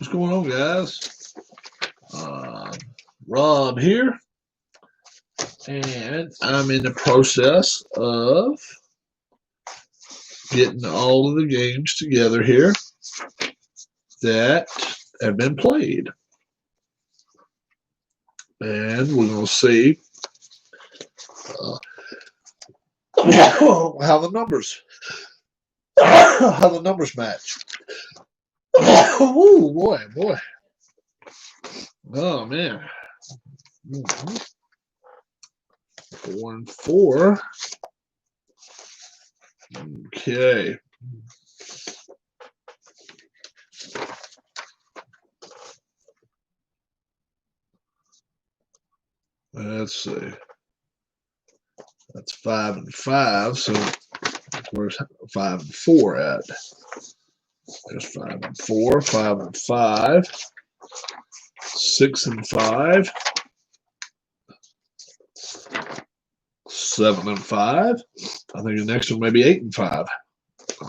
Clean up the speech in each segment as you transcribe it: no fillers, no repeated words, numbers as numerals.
What's going on, guys? Rob here, and I'm in the process of getting all of the games together here that have been played. And we're going to see how the numbers match. Oh boy. Oh man. 4 and 4. Okay. Let's see. That's 5 and 5. So where's 5 and 4 at? There's 5 and 4, 5 and 5, 6 and 5, 7 and 5. I think the next one may be 8 and 5.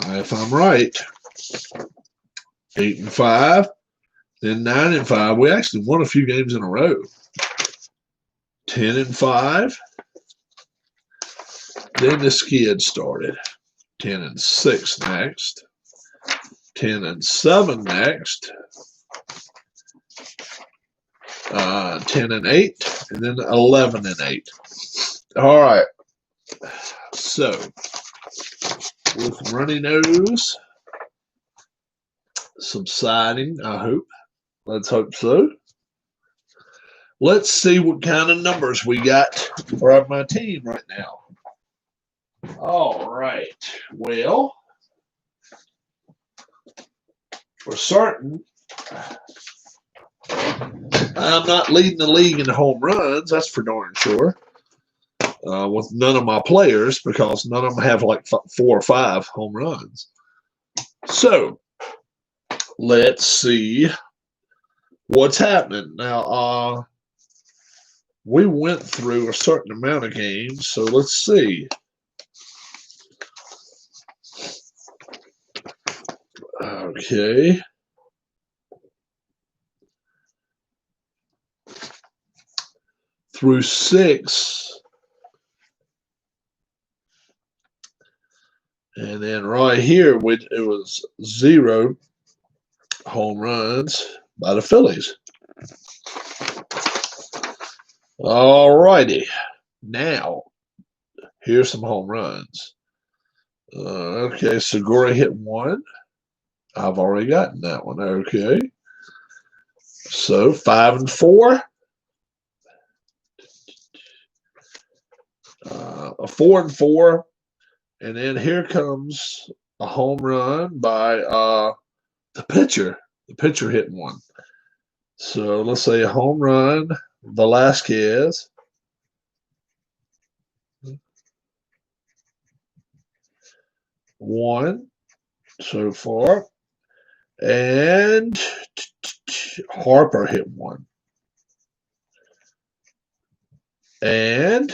If I'm right. 8 and 5, then 9 and 5. We actually won a few games in a row. 10 and 5. Then the skid started. 10 and 6 next. 10 and 7 next. 10 and 8. And then 11 and 8. All right. So, with runny nose subsiding, I hope. Let's hope so. Let's see what kind of numbers we got for my team right now. All right. Well, for certain, I'm not leading the league in home runs. That's for darn sure. With none of my players, because none of them have like 4 or 5 home runs. So, let's see what's happening. Now, we went through a certain amount of games, so let's see. Okay. Through 6. And then right here, it was 0 home runs by the Phillies. All righty. Now, here's some home runs. Okay, Segura hit 1. I've already gotten that one. Okay. So 5 and 4. A 4 and 4. And then here comes a home run by the pitcher. The pitcher hit 1. So let's say a home run, Velasquez. One so far. And Harper hit 1. And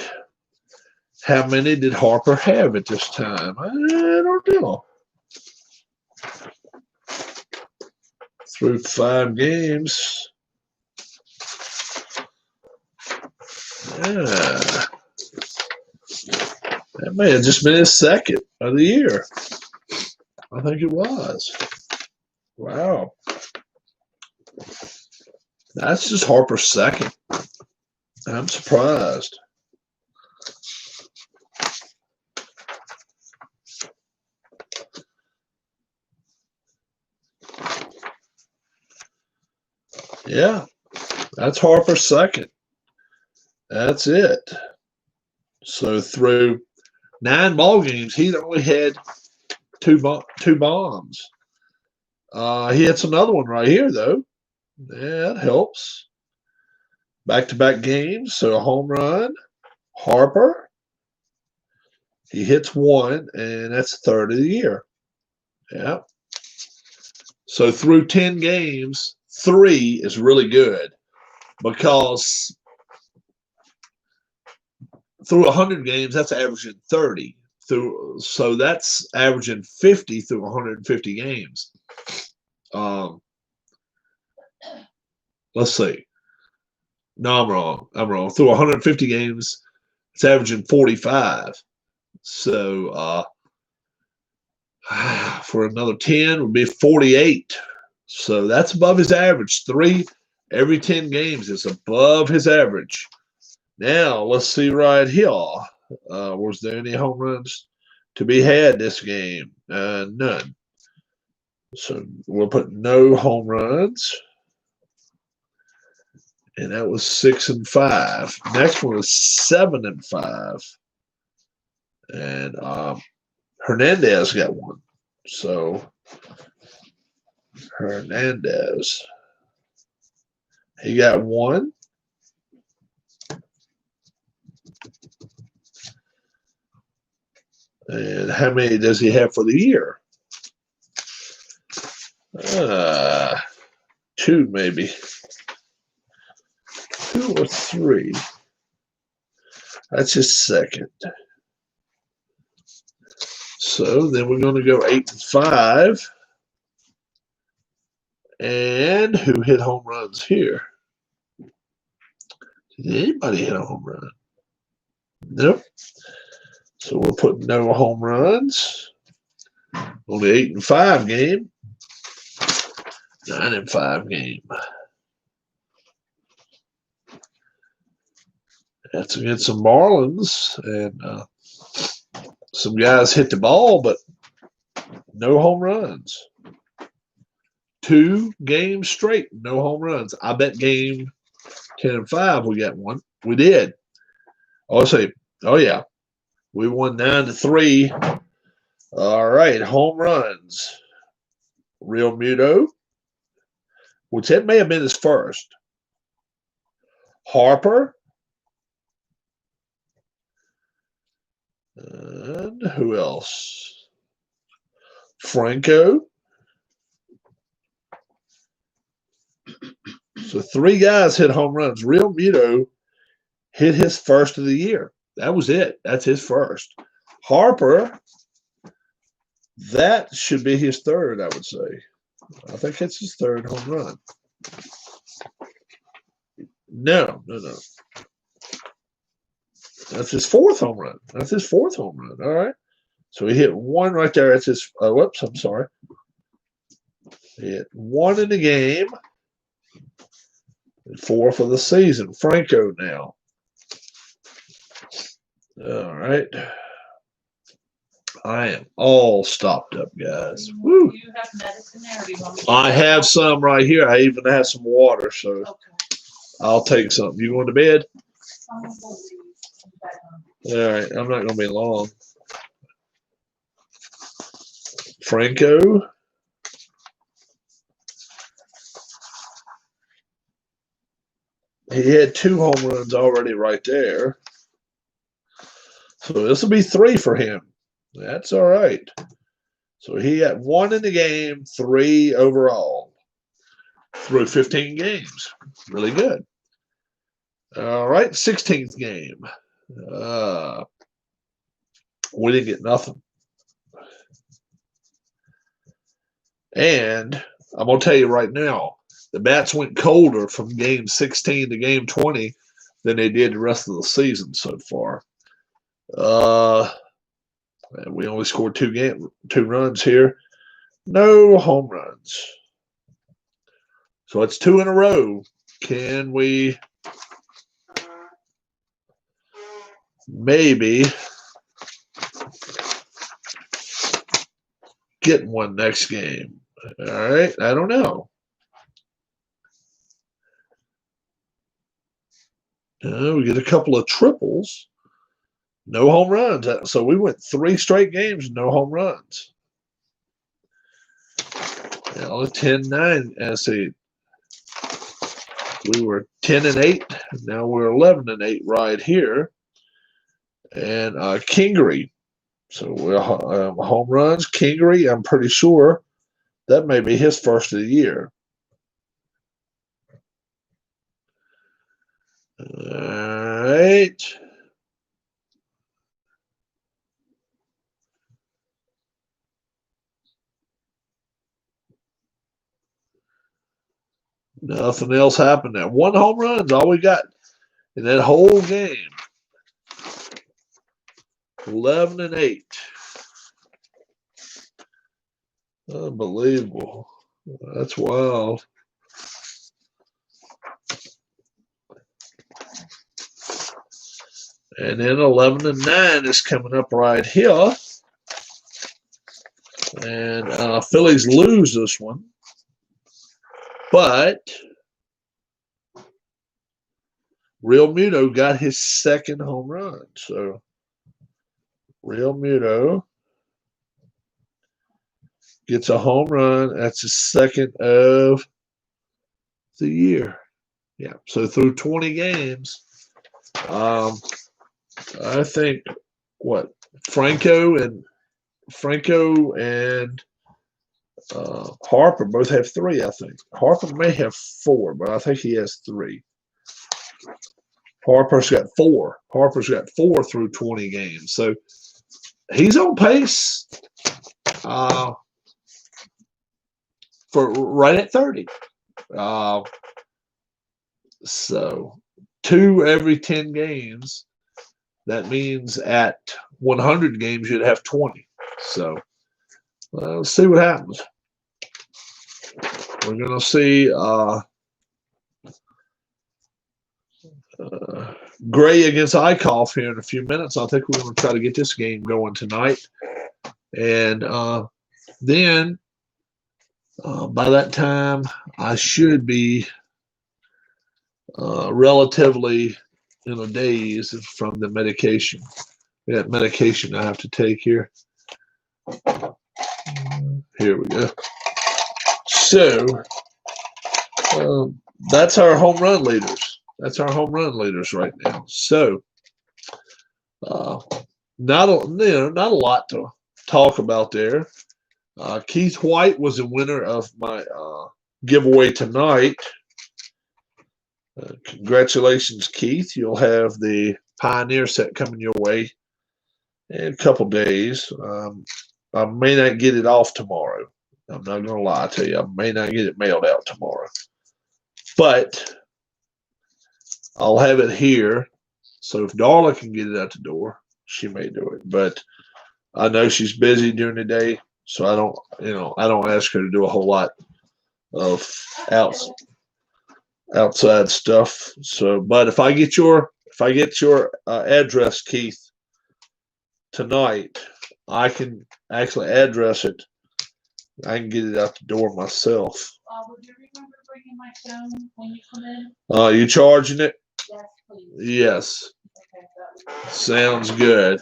how many did Harper have at this time? I don't know. Through 5 games. Yeah. That may have just been his second of the year. I think it was. Wow. That's just Harper's second. I'm surprised. Yeah, that's Harper's second. That's it. So through 9 ball games, he only had two bombs. He hits another one right here, though. Yeah, that helps. Back-to-back games, so a home run. Harper, he hits 1, and that's the 3rd of the year. Yeah. So through 10 games, 3 is really good, because through 100 games, that's averaging 30. So that's averaging 50 through 150 games. Let's see. No, I'm wrong. I'm wrong. Through 150 games, it's averaging 45. So for another 10 would be 48. So that's above his average. 3 every 10 games is above his average. Now let's see right here. Was there any home runs to be had this game? None. So we'll put no home runs. And that was 6 and 5. Next one was 7 and 5. And Hernandez got one. So Hernandez, he got one. And how many does he have for the year? 2 maybe. 2 or 3. That's his second. So then we're going to go 8 and 5. And who hit home runs here? Did anybody hit a home run? Nope. So we'll put no home runs. Only 8 and 5 game. 9 and 5 game. That's against some Marlins, and some guys hit the ball, but no home runs. 2 games straight, no home runs. I bet game 10 and 5 we got one. We did. Oh yeah, we won 9-3. All right, home runs. Real Muto, which that may have been his first. Harper. And who else? Franco. So 3 guys hit home runs. Real Muto hit his first of the year. That was it. That's his first. Harper, that should be his third, I would say. I think it's his third home run. No. That's his 4th home run. That's his 4th home run. All right. So he hit 1 right there. That's his, whoops, I'm sorry. He hit 1 in the game. 4 for the season. Franco now. All right. I am all stopped up, guys. Woo. You have medicine there, or do you want me to I have some right here. I even have some water, so okay. I'll take some. You going to bed? All right. I'm not going to be long. Franco. He had 2 home runs already right there. So this will be 3 for him. That's all right. So he got 1 in the game, 3 overall through 15 games. Really good. All right, 16th game. We didn't get nothing. And I'm going to tell you right now, the bats went colder from game 16 to game 20 than they did the rest of the season so far. We only scored 2 runs here. No home runs. So it's 2 in a row. Can we maybe get one next game? All right. I don't know. We get a couple of triples. No home runs. So we went 3 straight games, no home runs. Now 10-9. See, we were 10-8. Now we're 11-8 right here. And Kingery. So we're home runs. Kingery, I'm pretty sure that may be his first of the year. All right. Nothing else happened there. 1 home run's all we got in that whole game. 11-8. Unbelievable. That's wild. And then 11-9 is coming up right here. And Phillies lose this one. But Real Muto got his 2nd home run. So Real Muto gets a home run. That's his 2nd of the year. Yeah. So through 20 games, I think what Franco and Harper both have 3. I think Harper may have 4, but I think he has 3. Harper's got 4. Harper's got 4 through 20 games. So he's on pace for right at 30. So 2 every 10 games. That means at 100 games you'd have 20. So let's see what happens. We're going to see Gray against Eichhoff here in a few minutes. I think we're going to try to get this game going tonight. And then by that time, I should be relatively in a daze from the medication. That medication I have to take here. Here we go. So that's our home run leaders. That's our home run leaders right now. So not a lot to talk about there. Keith White was the winner of my giveaway tonight. Congratulations, Keith. You'll have the Pioneer set coming your way in a couple days. I may not get it off tomorrow. I'm not going to lie to you. I may not get it mailed out tomorrow. But I'll have it here. So if Darla can get it out the door, she may do it. But I know she's busy during the day, so I don't ask her to do a whole lot of outside stuff. So, but if I get your address, Keith, tonight, I can actually address it. I can get it out the door myself. Would you remember bringing my phone when you come in? You charging it? Yes, please. Yes. Okay, Sounds good.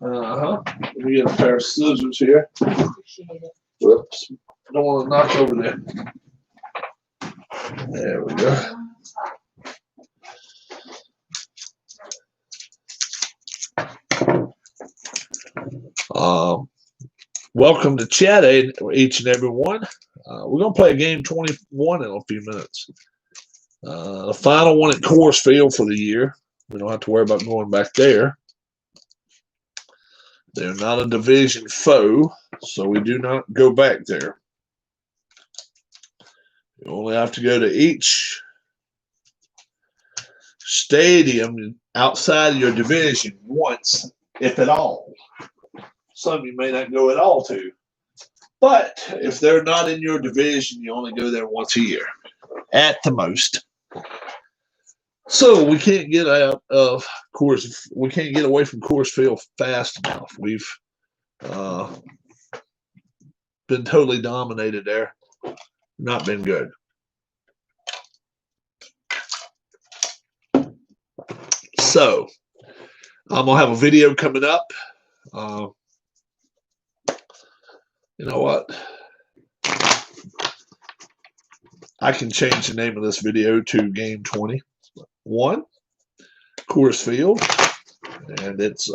Let me get a pair of scissors here. appreciate it. Whoops. I don't want to knock over there. There we go. Welcome to chat, each and every one. We're going to play a game 21 in a few minutes. The final one at Coors Field for the year. We don't have to worry about going back there. They're not a division foe, so we do not go back there. You only have to go to each stadium outside of your division once, if at all. Some you may not go at all to. But if they're not in your division, you only go there once a year, at the most. So we can't get out of Coors. We can't get away from Coors Field fast enough. We've been totally dominated there. Not been good. So I'm gonna have a video coming up. You know what? I can change the name of this video to Game 21, Coors Field, and it's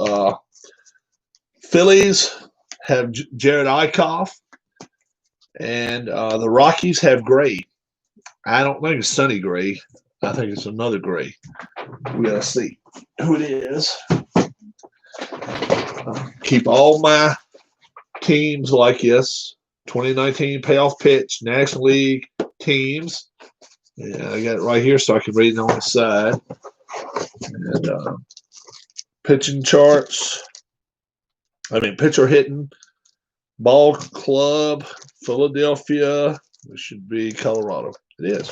Phillies have Jared Eichhoff, and the Rockies have Gray. I don't think it's Sonny Gray. I think it's another Gray. We gotta see who it is. Keep all my teams like this: 2019 PayOff Pitch, National League, teams. Yeah, I got it right here so I can read it on the side. And pitching charts. Pitcher hitting. Ball club, Philadelphia. It should be Colorado. It is.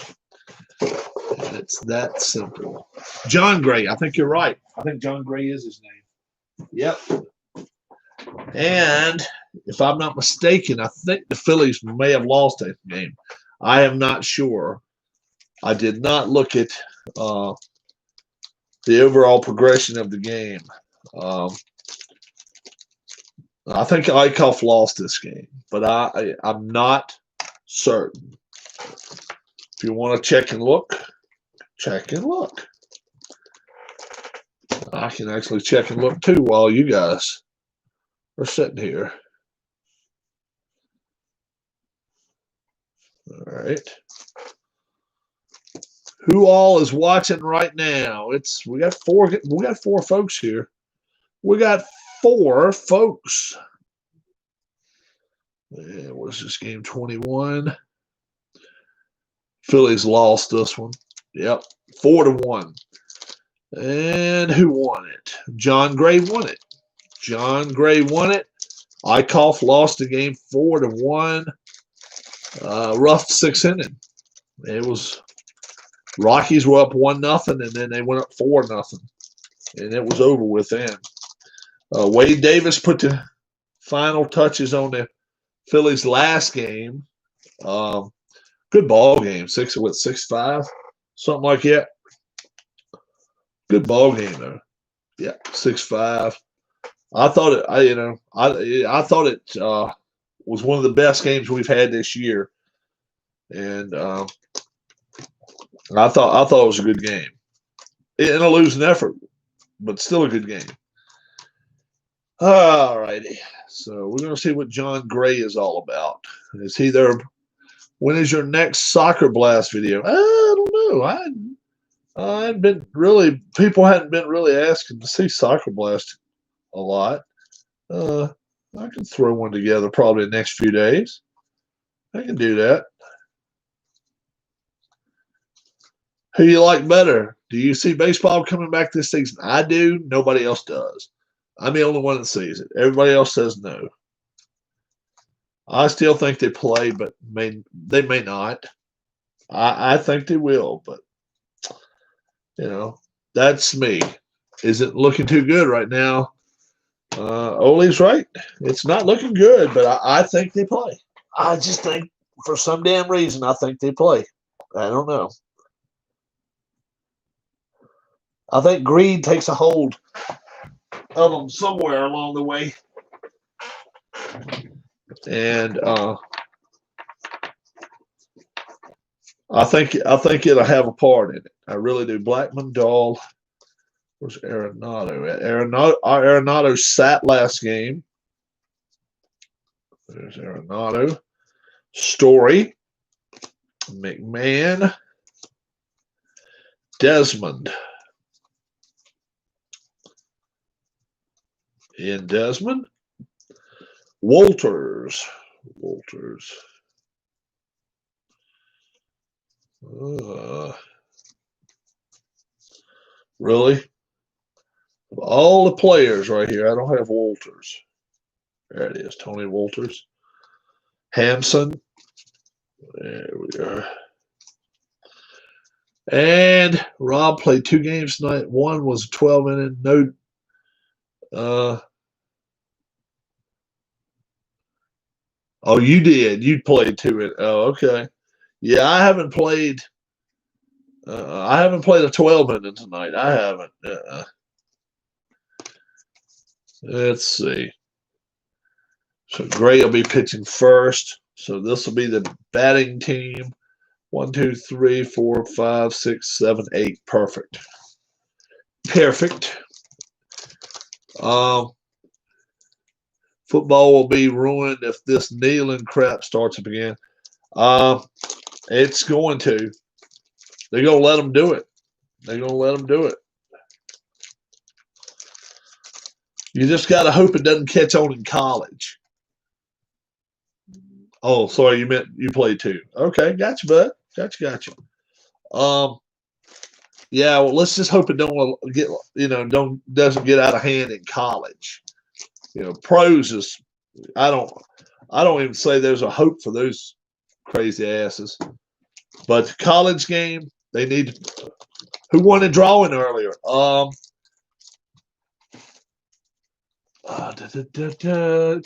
And it's that simple. John Gray. I think you're right. I think John Gray is his name. Yep. And if I'm not mistaken, I think the Phillies may have lost that game. I am not sure. I did not look at the overall progression of the game. I think Eichhoff lost this game, but I'm not certain. If you want to check and look, check and look. I can actually check and look too while you guys are sitting here. All right. Who all is watching right now? We got four folks here. We got 4 folks. Yeah, what's this game? 21. Phillies lost this one. Yep, 4-1. And who won it? John Gray won it. John Gray won it. Eichhoff lost the game 4-1. Rough 6th inning. It was Rockies were up 1-0, and then they went up 4-0, and it was over with then. Wade Davis put the final touches on the Phillies' last game. Good ball game, 6-5, something like that. Good ball game though. Yeah, 6-5. I thought it. I thought it was one of the best games we've had this year, and I thought it was a good game in a losing effort, but still a good game. All righty. So we're going to see what John Gray is all about. Is he there? When is your next Soccer Blast video? I don't know. I hadn't been really. People hadn't been really asking to see Soccer Blast a lot. I can throw one together probably the next few days. I can do that. Who you like better? Do you see baseball coming back this season? I do. Nobody else does. I'm the only one that sees it. Everybody else says no. I still think they play, but they may not. I think they will, but that's me. Isn't looking too good right now. Ole's right. It's not looking good, but I think they play. I just think for some damn reason I think they play. I don't know. I think greed takes a hold of them somewhere along the way. And I think it'll have a part in it. I really do. Blackman, Dahl. Where's Arenado at? Arenado sat last game. There's Arenado. Story. McMahon. Desmond. Ian Desmond. Walters. Really? Of all the players right here, I don't have Walters. There it is, Tony Walters. Hampson. There we are. And Rob played 2 games tonight. One was a 12-inning. No. Oh, you did. You played 2 it. Oh, okay. Yeah, I haven't played a 12-inning tonight. I haven't. Let's see. So Gray will be pitching first. So this will be the batting team. 1, 2, 3, 4, 5, 6, 7, 8. Perfect. Football will be ruined if this kneeling crap starts up again. It's going to. They're going to let them do it. You just got to hope it doesn't catch on in college. Oh, sorry, you meant you played 2. Okay, gotcha, bud. Gotcha. Yeah, well, let's just hope it don't get, doesn't get out of hand in college. Pros is, I don't even say there's a hope for those crazy asses. But the college game, they need. Who won a drawing earlier?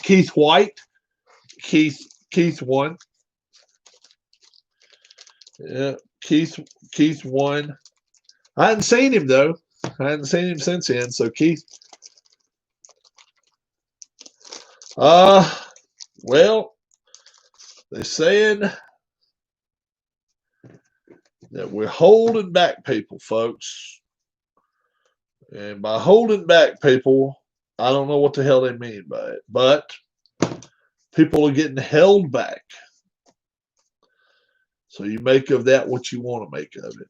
Keith White. Keith won. Yeah, Keith won. I hadn't seen him though. I hadn't seen him since then. So Keith. Well, they're saying that we're holding back people, folks. And by holding back people, I don't know what the hell they mean by it, but people are getting held back. So you make of that what you want to make of it.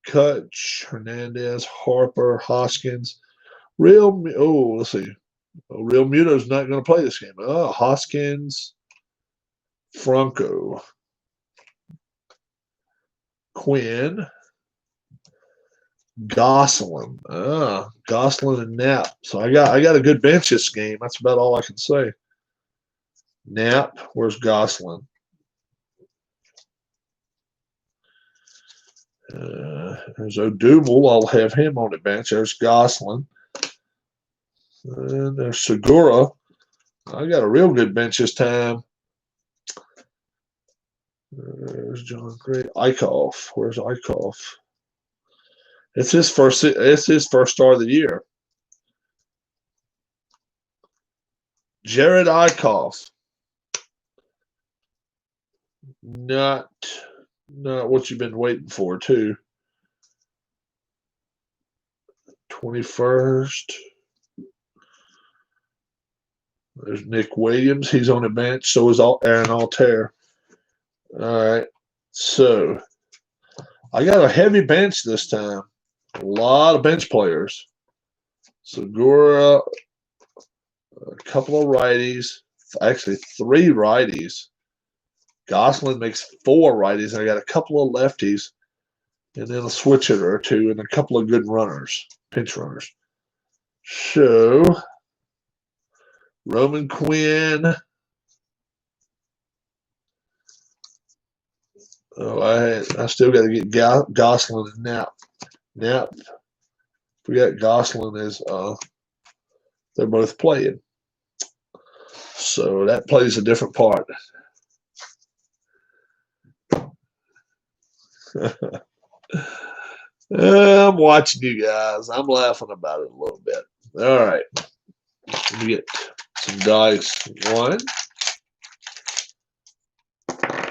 Kutch, Hernandez, Harper, Hoskins. Let's see. Real Muto's not going to play this game. Hoskins, Franco, Quinn, Gosselin. Gosselin and Knapp. So I got a good bench this game. That's about all I can say. Knapp, where's Gosselin? There's Odubel. I'll have him on the bench. There's Gosselin. And there's Segura. I got a real good bench this time. There's John Gray. Eichhoff. Where's Eichhoff? It's his first start of the year. Jared Eichhoff. Not what you've been waiting for, too. 21st. There's Nick Williams. He's on the bench. So is Aaron Altair. All right. So I got a heavy bench this time. A lot of bench players. Segura, a couple of righties. Actually, 3 righties. Gosselin makes 4 righties. And I got a couple of lefties. And then a switch hitter or 2. And a couple of good runners. Pinch runners. So Roman Quinn. I still got to get Gosselin and Knapp. We got Gosselin as they're both playing. So that plays a different part. I'm watching you guys. I'm laughing about it a little bit. All right. Let me get some dice. 1,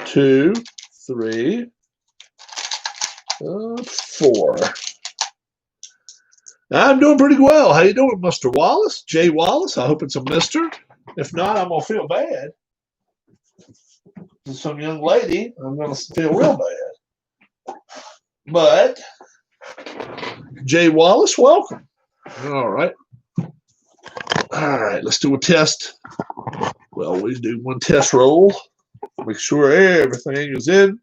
2, 3, 4. I'm doing pretty well. How you doing, Mr. Wallace? Jay Wallace? I hope it's a mister. If not, I'm going to feel bad. Some young lady, I'm going to feel real bad. But, Jay Wallace, welcome. All right. All right, let's do a test. We always do one test roll. Make sure everything is in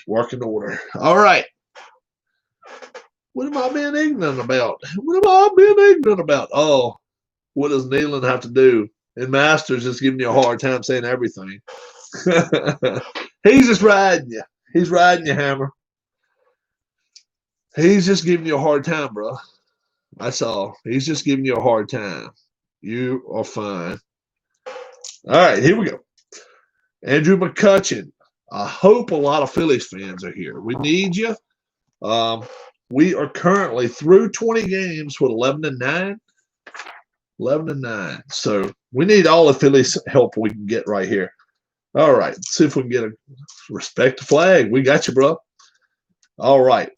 working order. All right. What am I being ignorant about? Oh, what does Nealon have to do? And Masters is giving you a hard time saying everything. He's just riding you. He's riding you, Hammer. He's just giving you a hard time, bro. That's all. He's just giving you a hard time. You are fine. All right, here we go. Andrew McCutcheon. I hope a lot of Phillies fans are here. We need you. We are currently through 20 games with 11-9. 11-9. So we need all the Phillies help we can get right here. All right. Let's see if we can get a respect the flag. We got you, bro. All right.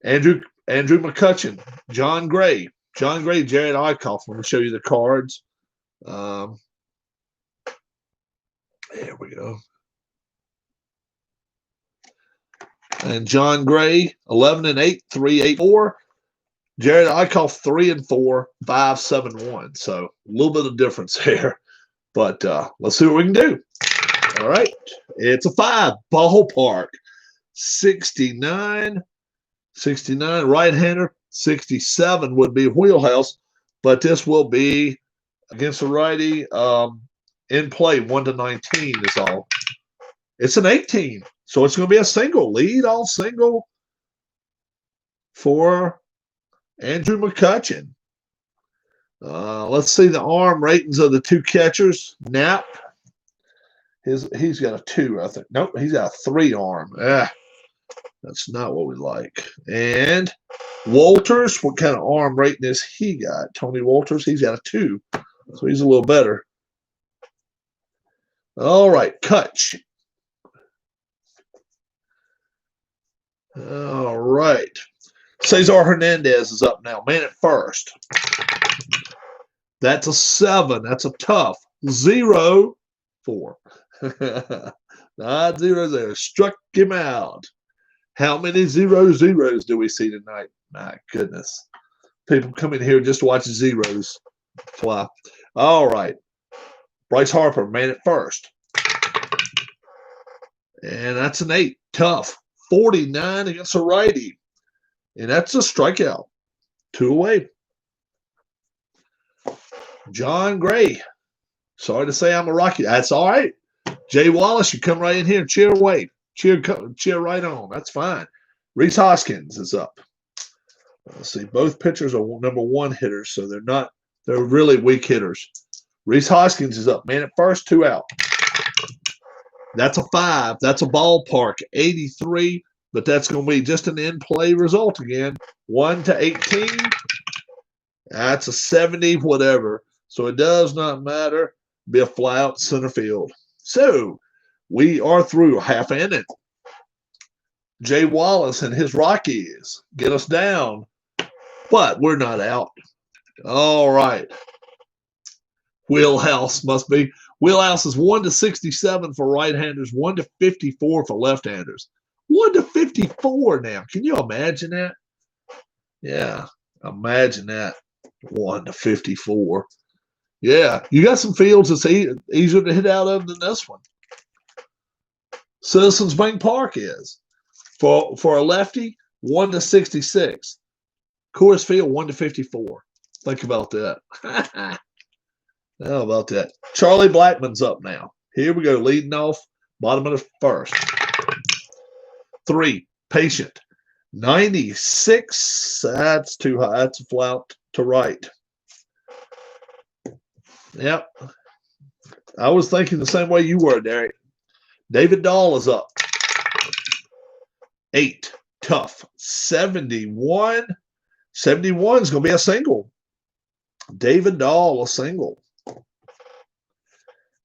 Andrew McCutcheon. John Gray, Jared Eichhoff. Let me show you the cards. There we go. And John Gray, 11-8, 3-8-4. Jared Eichhoff, 3-4, 5-7-1. So a little bit of difference there. But let's see what we can do. All right. It's a 5. Ballpark. 69. 69. Right-hander. 67 would be wheelhouse. But this will be against the righty. In play, 1-19 is all. It's an 18. So it's going to be a single. Lead all single for Andrew McCutcheon. Let's see the arm ratings of the two catchers. Knapp, he's got a 2, I think. Nope, he's got a 3 arm. That's not what we like. And Walters, what kind of arm rating is he got? Tony Walters, he's got a 2. So he's a little better. All right, Kutch. All right. Cesar Hernandez is up now. Man at first. That's a 7. That's a tough. 0-4. Not 0-0. Struck him out. How many 0-0s do we see tonight? My goodness. People come in here just to watch zeros fly. All right. Bryce Harper, man at first. And that's an 8. Tough. 49 against a righty. And that's a strikeout. 2 away. John Gray. Sorry to say I'm a Rocky. That's all right. Jay Wallace, you come right in here and cheer away. Cheer right on. That's fine. Reese Hoskins is up. Let's see. Both pitchers are number 1 hitters, so they're really weak hitters. Reese Hoskins is up. Man at first, 2 out. That's a 5. That's a ballpark. 83, but that's going to be just an in-play result again. 1-18. That's a 70, whatever. So it does not matter. Be a fly out center field. So we are through half inning. Jay Wallace and his Rockies get us down, but we're not out. All right. Wheelhouse must be. Wheelhouse is 1-67 for right-handers, 1-54 for left-handers. 1-54 now. Can you imagine that? Yeah, imagine that. 1-54. Yeah, you got some fields that's easier to hit out of than this one. Citizens Bank Park is. For a lefty, 1-66. Coors Field, 1-54. Think about that. How about that? Charlie Blackmon's up now. Here we go, leading off, bottom of the first. 3, Patient. 96. That's too high. That's a flout to right. Yep. I was thinking the same way you were, Derek. David Dahl is up. 8. Tough. 71. 71 is going to be a single. David Dahl, a single.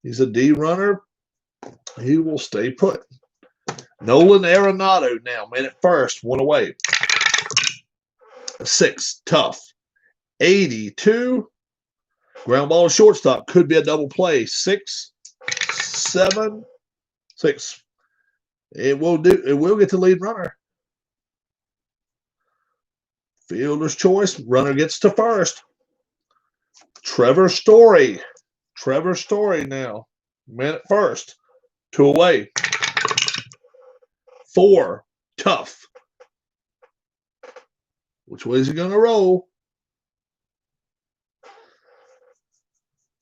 He's a D runner. He will stay put. Nolan Arenado now, man at first, 1 away. 6. Tough. 82. Ground ball to shortstop. Could be a double play. 6, 7, 6. It will get the lead runner. Fielder's choice. Runner gets to first. Trevor Story. Trevor Story now. Man at first. 2 away. 4. Tough. Which way is he going to roll?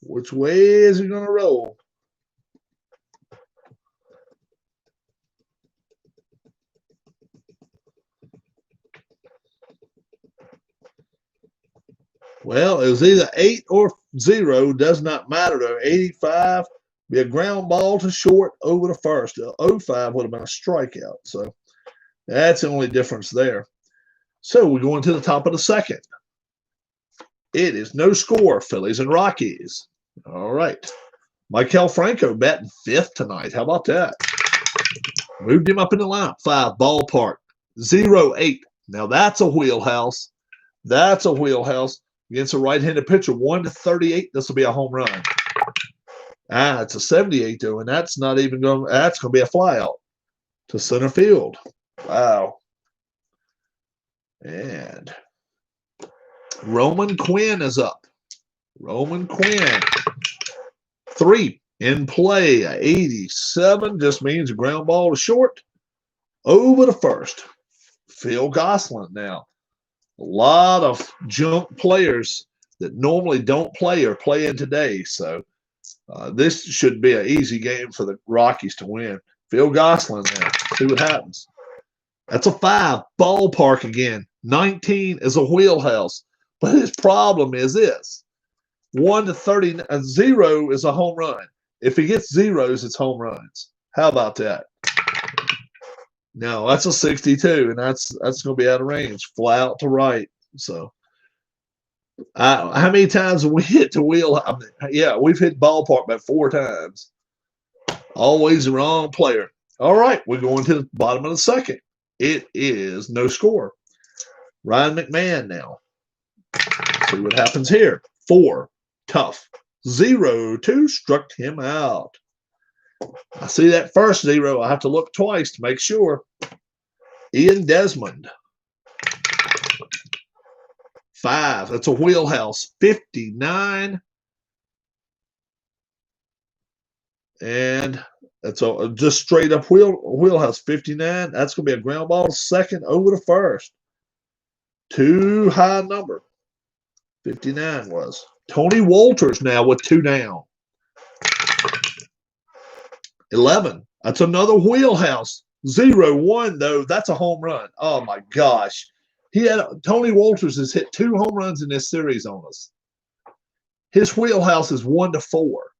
Which way is he going to roll? Well, it was either 8 or 0. Does not matter, though. 85, be a ground ball to short over to first. 05 would have been a strikeout. So that's the only difference there. So we're going to the top of the second. It is no score, Phillies and Rockies. All right. Michael Franco batting 5th tonight. How about that? Moved him up in the lineup. 5, ballpark. 0-8. Now that's a wheelhouse. That's a wheelhouse. Against a right-handed pitcher, 1-38. This will be a home run. It's a 78 though, and that's not even going. That's going to be a flyout to center field. Wow. And Roman Quinn is up. Roman Quinn. 3, In play, 87 just means a ground ball to short. Over to first. Phil Gosselin now. A lot of junk players that normally don't play or play in today. So this should be an easy game for the Rockies to win. Phil Gosselin now. See what happens. That's a 5. Ballpark again. 19 is a wheelhouse. But his problem is this. 1 to 30, 0 is a home run. If he gets zeros, it's home runs. How about that? No, that's a 62, and that's going to be out of range. Fly out to right. So, how many times have we hit the wheel? I mean, yeah, we've hit ballpark about 4 times. Always the wrong player. All right, we're going to the bottom of the second. It is no score. Ryan McMahon now. See what happens here. 4, tough. 0-2, struck him out. I see that first 0. I have to look twice to make sure. Ian Desmond. 5. That's a wheelhouse. 59. And that's a just straight up wheelhouse. 59. That's going to be a ground ball to second over to first. Too high number. 59 was. Tony Walters now with 2 down. 11. That's another wheelhouse. 0-1, though. That's a home run. Oh, my gosh. Tony Walters has hit 2 home runs in this series on us. His wheelhouse is 1 to 4.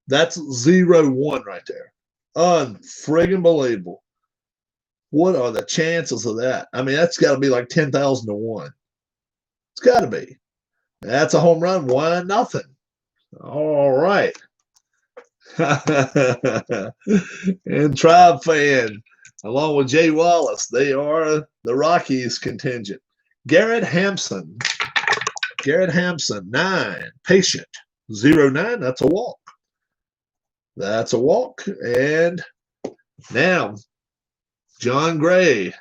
That's 0-1 right there. Unfriggin' believable. What are the chances of that? I mean, that's got to be like 10,000 to 1. It's got to be. That's a home run. 1-0. All right. And Tribe Fan, along with Jay Wallace, they are the Rockies contingent. Garrett Hampson. 9. Patient. 0-9. That's a walk. That's a walk. And now, John Gray.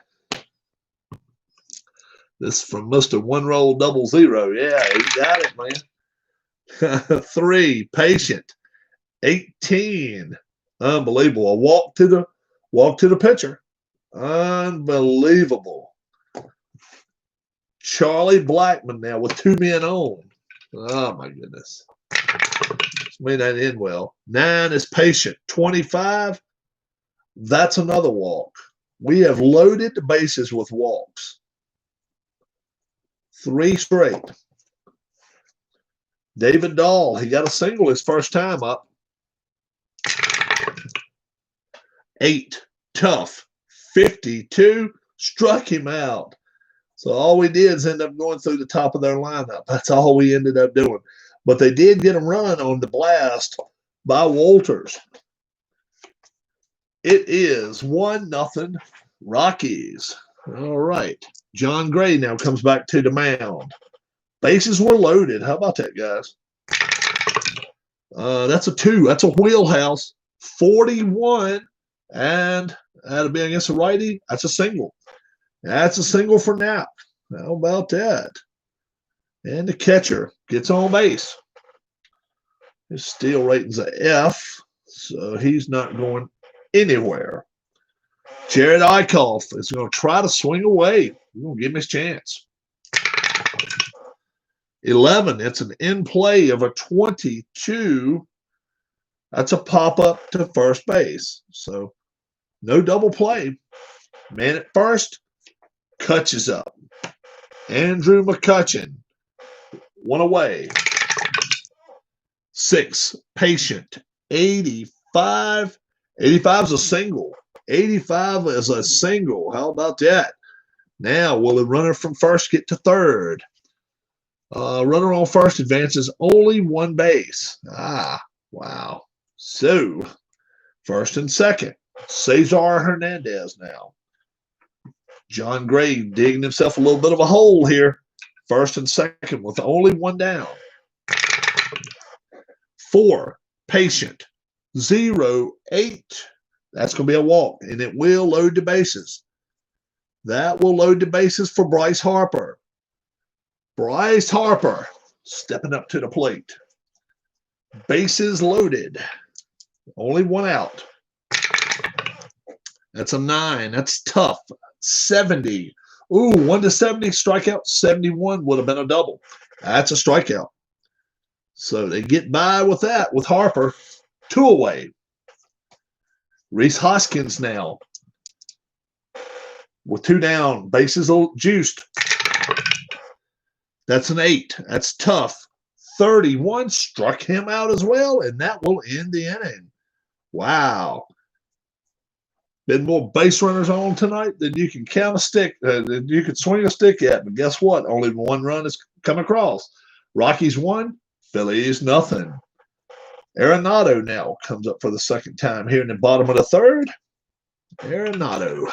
This from Mr. One Roll 00. Yeah, he got it, man. 3. Patient. 18. Unbelievable. A walk to the pitcher. Unbelievable. Charlie Blackman now with 2 men on. Oh, my goodness. This may not end well. 9 is Patient. 25. That's another walk. We have loaded the bases with walks. 3 straight. David Dahl, he got a single his first time up. 8, tough. 52, struck him out. So all we did is end up going through the top of their lineup. That's all we ended up doing. But they did get a run on the blast by Walters. It is 1-0 Rockies. All right. John Gray now comes back to the mound. Bases were loaded. How about that, guys? That's a 2. That's a wheelhouse. 41. And that'll be against a righty. That's a single. That's a single for Knapp. How about that? And the catcher gets on base. His steal rating's a F, so he's not going anywhere. Jared Eichhoff is going to try to swing away. He's going to give him his chance. 11, it's an in play of a 22. That's a pop-up to first base. So no double play. Man at first, Kutch is up. Andrew McCutcheon, 1 away. 6, Patient. 85. 85 is a single. 85 is a single. How about that? Now, will the runner from first get to third? Runner on first advances only 1 base. Wow. So, first and second. Cesar Hernandez now. John Gray digging himself a little bit of a hole here. First and second with only 1 down. 4, Patient. 0-8. That's going to be a walk, and it will load the bases. That will load the bases for Bryce Harper. Bryce Harper stepping up to the plate. Bases loaded. Only one out. That's a 9. That's tough. 70. Ooh, 1 to 70 strikeout. 71 would have been a double. That's a strikeout. So they get by with that with Harper. 2 away. Reese Hoskins now with 2 down. Bases juiced. That's an 8. That's tough. 31 struck him out as well, and that will end the inning. Wow. Been more base runners on tonight than you can count a stick, than you could swing a stick at. But guess what? Only 1 run has come across. Rockies 1, Phillies nothing. Arenado now comes up for the second time here in the bottom of the 3rd. Arenado.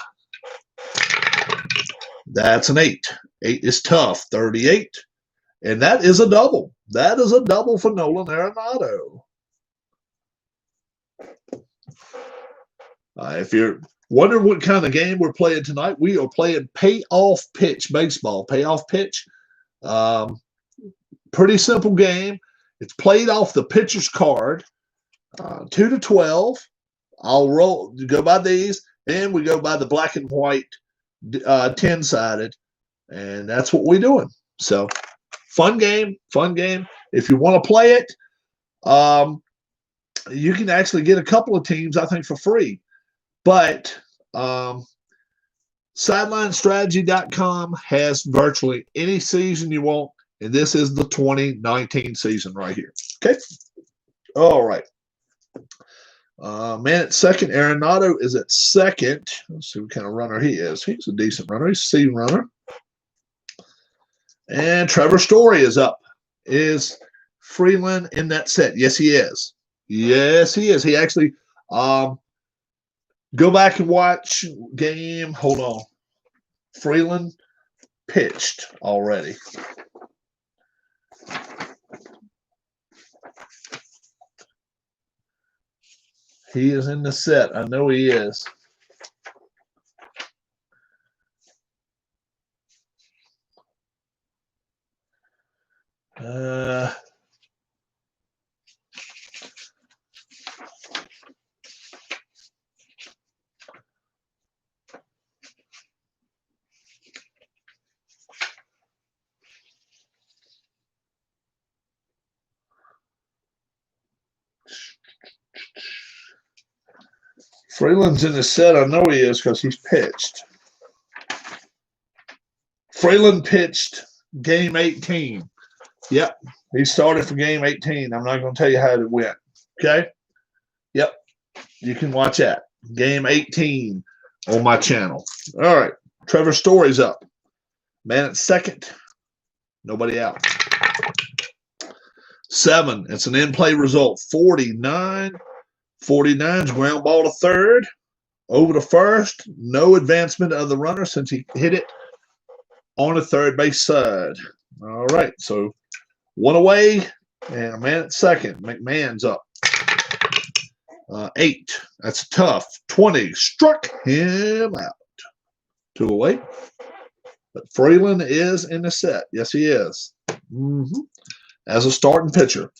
That's an 8. 8 is tough. 38. And that is a double. That is a double for Nolan Arenado. If you're wondering what kind of game we're playing tonight, we are playing PayOff Pitch baseball. PayOff Pitch. Pretty simple game. It's played off the pitcher's card. 2 to 12. I'll go by these, and we go by the black and white 10-sided, and that's what we're doing. So fun game, fun game. If you want to play it, you can actually get a couple of teams, I think, for free. But SidelineStrategy.com has virtually any season you want, and this is the 2019 season right here. Okay? All right. Man at second. Arenado is at second. Let's see what kind of runner he is. He's a decent runner. He's a C runner. And Trevor Story is up. Is Freeland in that set? Yes, he is. Yes, he is. He actually go back and watch game. Hold on. Freeland pitched already. He is in the set. I know he is. Freeland's in the set. I know he is because he's pitched. Freeland pitched game 18. Yep. He started for game 18. I'm not going to tell you how it went. Okay? Yep. You can watch that. Game 18 on my channel. All right. Trevor Story's up. Man at second. Nobody out. 7. It's an in-play result. 49. 49's ground ball to third. Over to first. No advancement of the runner since he hit it on the third base side. All right. So 1 away and a man at second. McMahon's up. 8. That's tough. 20. Struck him out. 2 away. But Freeland is in the set. Yes, he is. As a starting pitcher.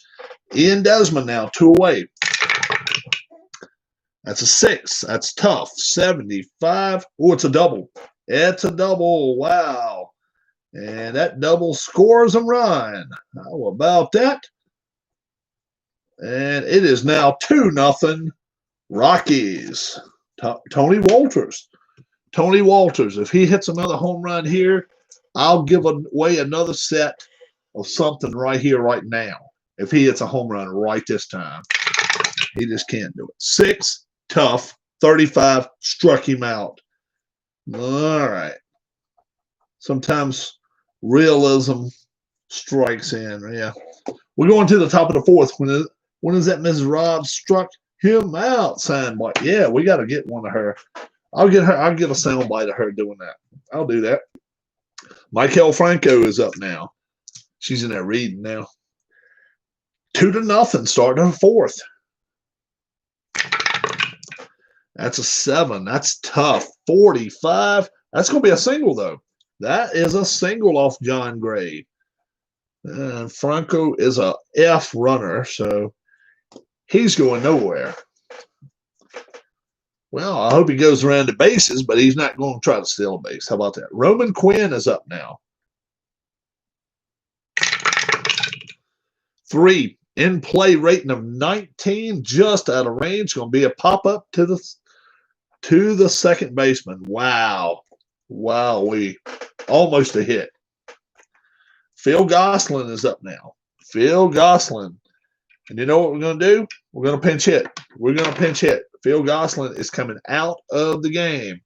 Ian Desmond now 2 away. That's a 6. That's tough. 75. Oh, it's a double. It's a double. Wow. And that double scores a run. How about that? And it is now 2-0 Rockies. Tony Walters. Tony Walters. If he hits another home run here, I'll give away another set of something right here, right now. If he hits a home run right this time. He just can't do it. 6. Tough. 35. Struck him out. All right. Sometimes realism strikes in. Yeah. We're going to the top of the 4th. When is that Mrs. Robb struck him out soundbite? Yeah, we got to get one of her. I'll get a soundbite of her doing that. I'll do that. Michael Franco is up now. She's in there reading now. 2-0, starting her 4th. That's a 7. That's tough. 45. That's going to be a single, though. That is a single off John Gray. Franco is a F runner, so he's going nowhere. Well, I hope he goes around the bases, but he's not going to try to steal a base. How about that? Roman Quinn is up now. 3, in play rating of 19, just out of range. Going to be a pop-up to the second baseman. Wow. Wow, we almost a hit. Phil Gosselin is up now. Phil Gosselin. And you know what we're going to do? We're going to pinch hit. We're going to pinch hit. Phil Gosselin is coming out of the game.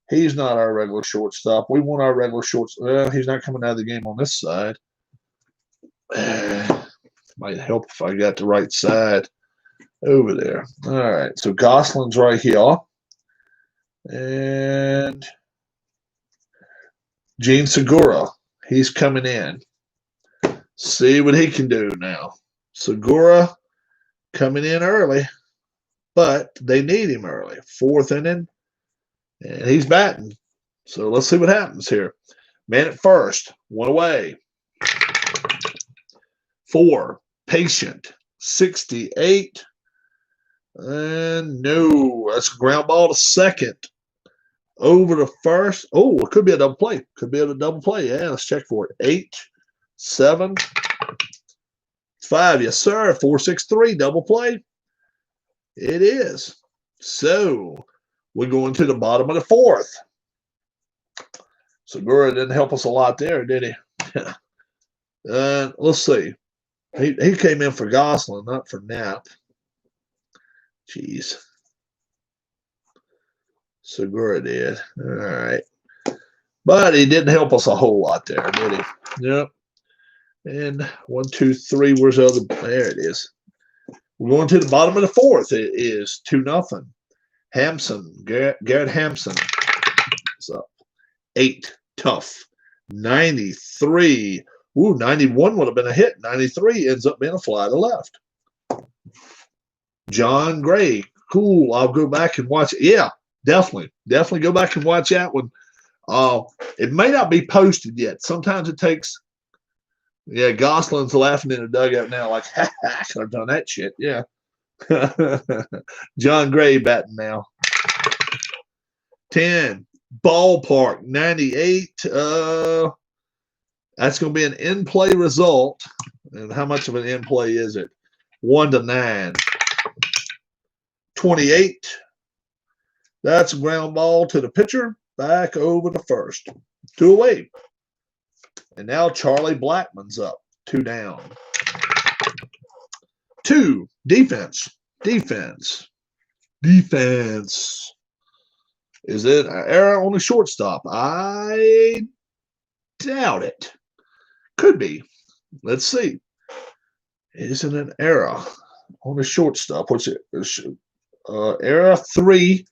He's not our regular shortstop. We want our regular shortstop. Well, he's not coming out of the game on this side. Might help if I got the right side over there. All right, so Gosselin's right here. And Gene Segura, he's coming in. See what he can do now. Segura coming in early, but they need him early. 4th inning, and he's batting. So let's see what happens here. Man at first, 1 away. 4, patient, 68. And no, that's a ground ball to second. Over to first. Oh, it could be a double play. Could be a double play. Yeah, let's check for it. 8, 7, 5. Yes, sir. 4-6-3 double play. It is. So we're going to the bottom of the 4th. Segura didn't help us a lot there, did he? Let's see. He came in for Gosselin, not for Knapp. Jeez. Segura did. All right. But he didn't help us a whole lot there, did he? Yep. And 1, 2, 3. Where's the other? There it is. We're going to the bottom of the 4th. It is 2-0. Hampson, Garrett Hampson is up. 8, tough. 93. Ooh, 91 would have been a hit. 93 ends up being a fly to left. John Gray. Cool. I'll go back and watch it. Yeah, definitely. Definitely go back and watch that one. It may not be posted yet. Sometimes it takes. Yeah, Gosselin's laughing in the dugout now like, ha, I could have done that shit. Yeah. John Gray batting now. 10. Ballpark, 98. That's going to be an in-play result. And how much of an in-play is it? 1-9. 28. That's a ground ball to the pitcher. Back over to first. 2 away. And now Charlie Blackmon's up. 2 down. 2. Defense. Defense. Defense. Is it an error on the shortstop? I doubt it. Could be. Let's see. Is it an error on the shortstop? What's it? Error 3.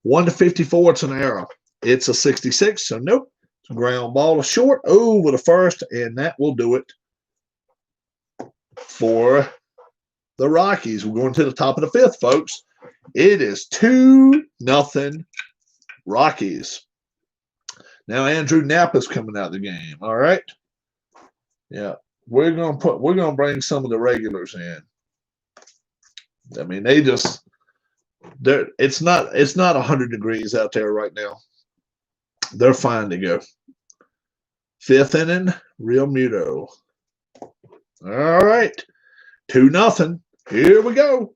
1-54. It's an error. It's a 66. So nope. It's a ground ball to short over the first, and that will do it for the Rockies. We're going to the top of the 5th, folks. It is 2-0 Rockies. Now Andrew Knapp is coming out of the game. All right. Yeah. We're gonna bring some of the regulars in. I mean, it's not 100 degrees out there right now. They're fine to go. 5th inning, Real Muto. All right. 2-0. Here we go.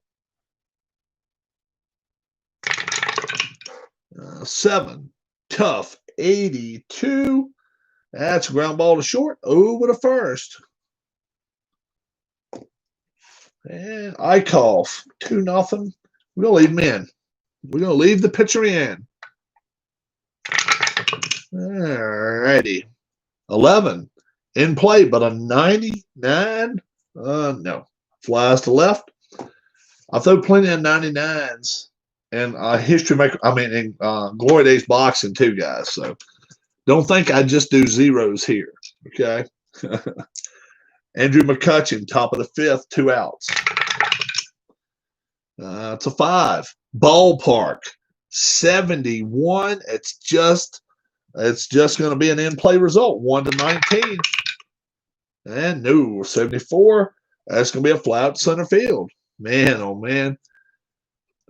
7. Tough. 82. That's a ground ball to short over to first. And Eichhoff. 2-0. We're going to leave him in. We're going to leave the pitcher in. All righty. 11. In play, but a 99. No. Flies to left. I throw plenty of 99s. And history maker, in Glory Days boxing too, guys. So don't think I just do zeros here. Okay. Andrew McCutcheon, top of the 5th, 2 outs. It's a 5. Ballpark, 71. It's just going to be an in-play result, 1-19. And no, 74. That's going to be a fly out center field. Man, oh man.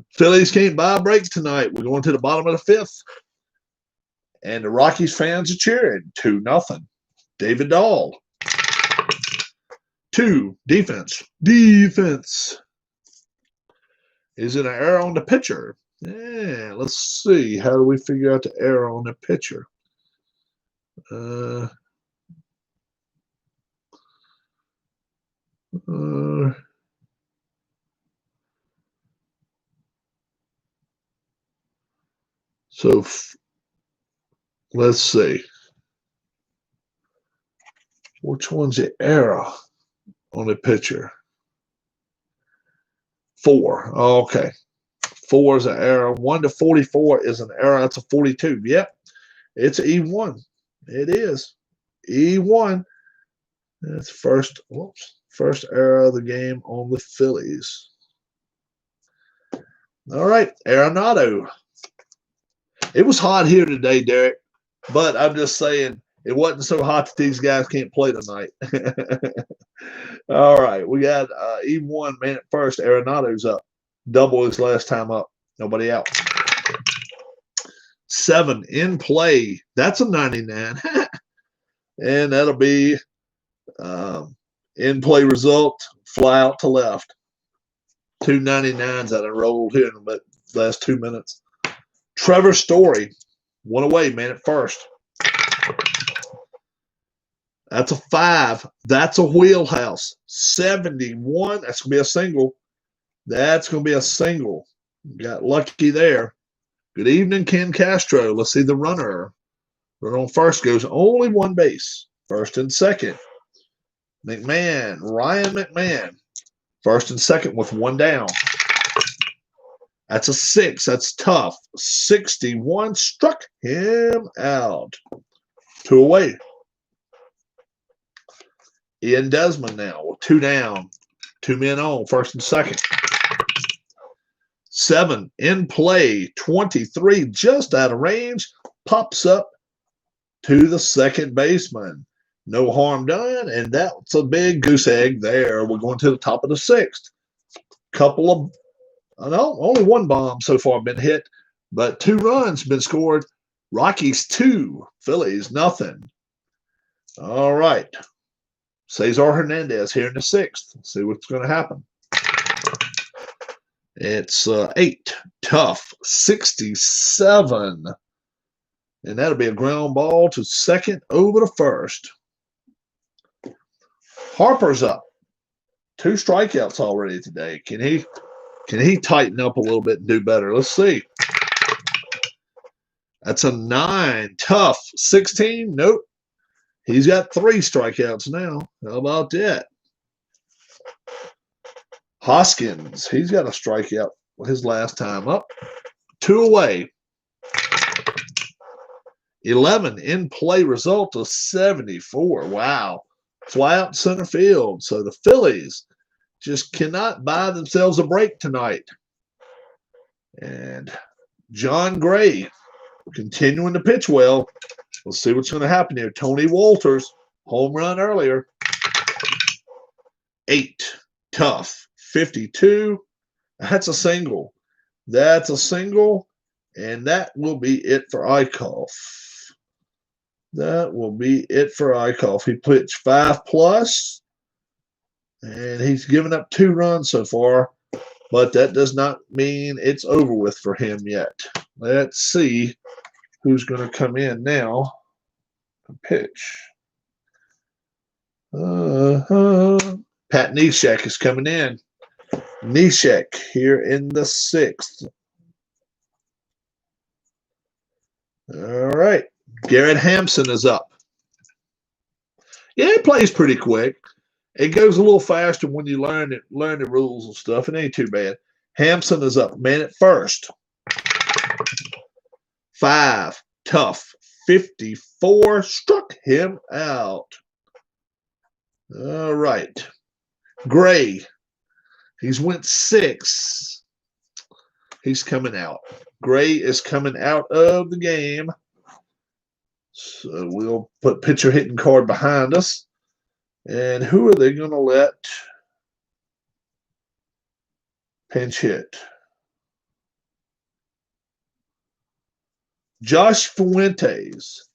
Phillies can't buy a break tonight. We're going to the bottom of the fifth. And the Rockies fans are cheering 2-0. David Dahl. 2, defense. Defense. Is it an error on the pitcher? Yeah, let's see. How do we figure out the error on the pitcher? So let's see. Which one's the error on the pitcher? 4. Okay. 4 is an error. 1 to 44 is an error. That's a 42. Yep. It's E1. It is. E1. That's first error of the game on the Phillies. All right. Arenado. It was hot here today, Derek, but I'm just saying it wasn't so hot that these guys can't play tonight. All right. We got E1 man at first. Arenado's up. Double his last time up. Nobody out. 7 in play. That's a 99. And that'll be in play result. Fly out to left. 2 99s that I rolled here in the last 2 minutes. Trevor Story. 1 away, man at first. That's a 5. That's a wheelhouse. 71. That's going to be a single. That's going to be a single. Got lucky there. Good evening, Ken Castro. Let's see the runner. Runner on first goes only 1 base. First and second. McMahon. Ryan McMahon. First and second with 1 down. That's a 6. That's tough. 61. Struck him out. 2 away. Ian Desmond now with 2 down. 2 men on. First and second. 7 in play. 23 just out of range. Pops up to the second baseman. No harm done. And that's a big goose egg there. We're going to the top of the 6th. Couple of only 1 bomb so far been hit, but 2 runs been scored. Rockies 2, Phillies nothing. All right. Cesar Hernandez here in the 6th. Let's see what's going to happen. It's 8. Tough. 67. And that'll be a ground ball to second over to first. Harper's up. 2 strikeouts already today. Can he tighten up a little bit and do better? Let's see. That's a 9. Tough. 16. Nope. He's got 3 strikeouts now. How about that? Hoskins. He's got a strikeout his last time up. 2 away. 11 in play result of 74. Wow. Fly out center field. So the Phillies just cannot buy themselves a break tonight. And John Gray continuing to pitch well. Let's see what's going to happen here. Tony Walters, home run earlier. 8. Tough. 52. That's a single. That's a single. And that will be it for Eichhoff. That will be it for Eichhoff. He pitched 5+. And he's given up 2 runs so far, but that does not mean it's over with for him yet. Let's see who's going to come in now and pitch. Pat Neshek is coming in. Neshek here in the 6th. All right. Garrett Hampson is up. Yeah, he plays pretty quick. It goes a little faster when you learn the rules and stuff. It ain't too bad. Hampson is up. Man at first. 5. Tough. 54. Struck him out. All right. Gray. He's went 6. He's coming out. Gray is coming out of the game. So we'll put pitcher hitting card behind us. And who are they going to let pinch hit? Josh Fuentes.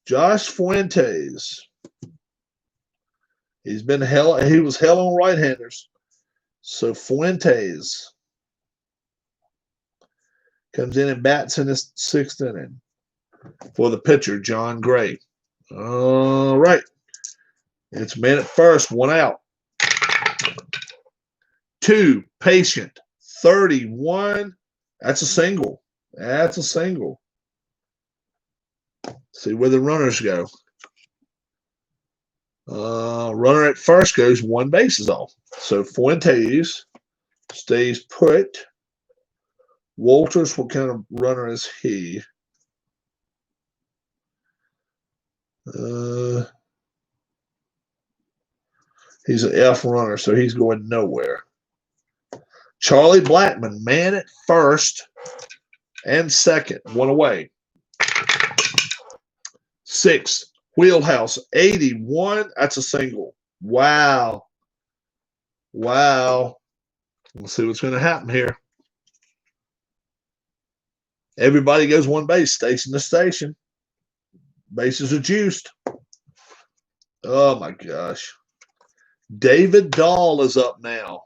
Josh Fuentes. He was hell on right-handers. So Fuentes comes in and bats in his 6th inning for the pitcher, John Gray. All right. It's man at first, 1 out. 2, Patient, 31. That's a single. That's a single. See where the runners go. Runner at first goes 1 base is off. So Fuentes stays put. Walters, what kind of runner is he? He's an F runner, so he's going nowhere. Charlie Blackman, man at first and second, 1 away. 6, Wheelhouse, 81. That's a single. Wow. Wow. Let's see what's going to happen here. Everybody goes 1 base, station to station. Bases are juiced. Oh, my gosh. David Dahl is up now.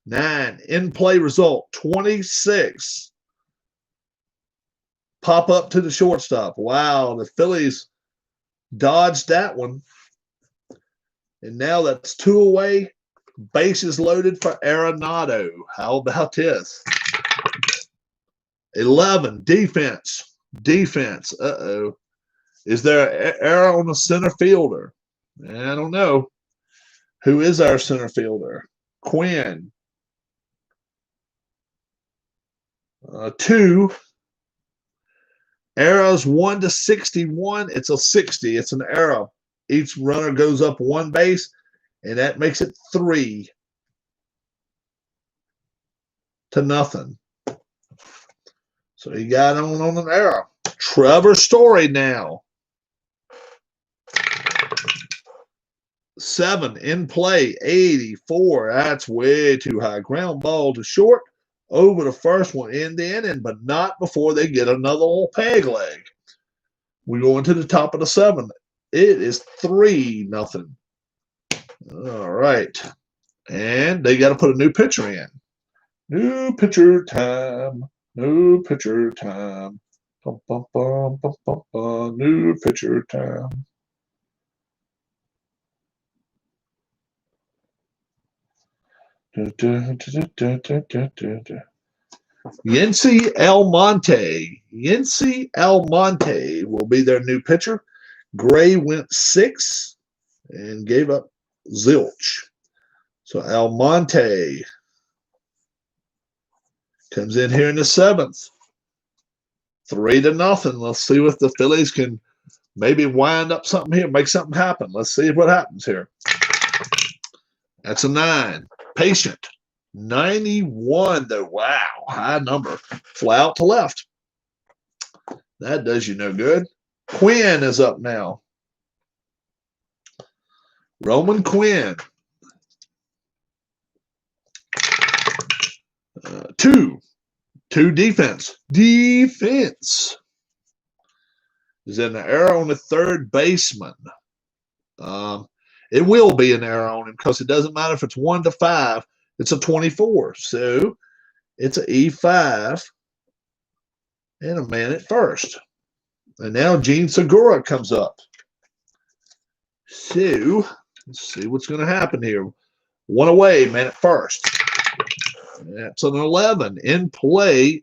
9, in-play result, 26. Pop up to the shortstop. Wow, the Phillies dodged that one. And now that's 2 away. Bases loaded for Arenado. How about this? 11, defense. Defense. Uh-oh. Is there an error on the center fielder? I don't know. Who is our center fielder? Quinn. 2. Arrows 1 to 61. It's a 60. It's an arrow. Each runner goes up 1 base, and that makes it 3 to nothing. So he got on an arrow. Trevor Story now. 7, in play, 84. That's way too high. Ground ball to short. Over the first one in the inning, but not before they get another little peg leg. We go into the top of the 7th. It is 3-0. All right. And they got to put a new pitcher in. New pitcher time. New pitcher time. Bum, bum, bum, bum, bum, bum. New pitcher time. Yency Almonte. Yency Almonte will be their new pitcher. Gray went 6 and gave up zilch. So Almonte comes in here in the 7th. 3-0. Let's see if the Phillies can maybe wind up something here, make something happen. Let's see what happens here. That's a 9. Patient. 91, though. Wow, high number. Fly out to left. That does you no good. Quinn is up now. Roman Quinn. 2 defense. Defense. Is an error on the 3rd baseman. It will be an error on him because it doesn't matter if it's 1 to 5. It's a 24. So it's an E5 and a man at first. And now Gene Segura comes up. So let's see what's going to happen here. 1 away, man at first. That's an 11. In play,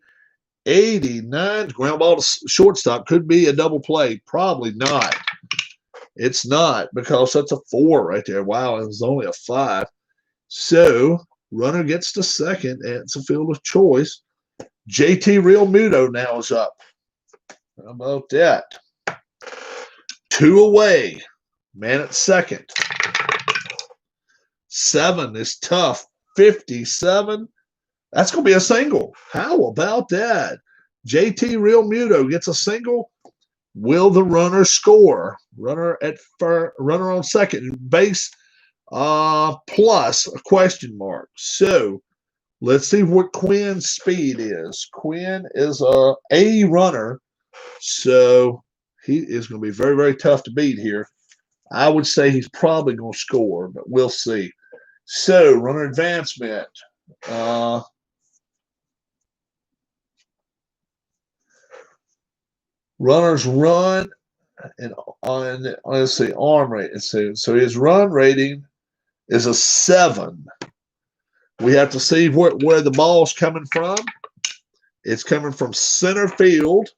89. Ground ball to shortstop. Could be a double play. Probably not. It's not because that's a 4 right there. Wow, it was only a 5. So runner gets to second, and it's a field of choice. JT Realmuto now is up. How about that? 2 away. Man at second. 7 is tough. 57. That's going to be a single. How about that? JT Realmuto gets a single. Will the runner score? Runner on second base plus a question mark. So Let's see what Quinn's speed is. Quinn is a runner, so he is going to be very, very tough to beat here. I would say he's probably going to score, but we'll see. So, runner advancement. Runners run and on let's see, arm rate. So his run rating is a 7. We have to see where the ball's coming from. It's coming from center field.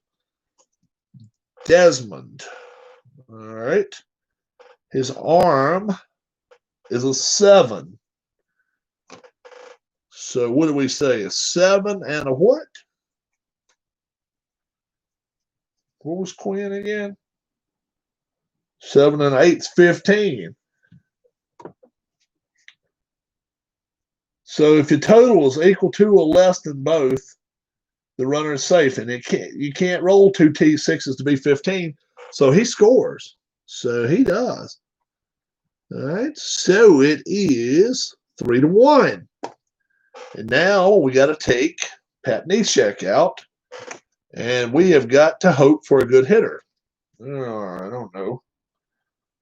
Desmond. All right. His arm is a 7. So what do we say? A 7 and a what? What was Quinn again? 7 and 8's 15. So if your total is equal to or less than both, the runner is safe. And you can't roll 2 T6s to be 15. So he scores. So he does. All right. So it is 3-1. And now we got to take Pat Neshek out. And we have got to hope for a good hitter. I don't know.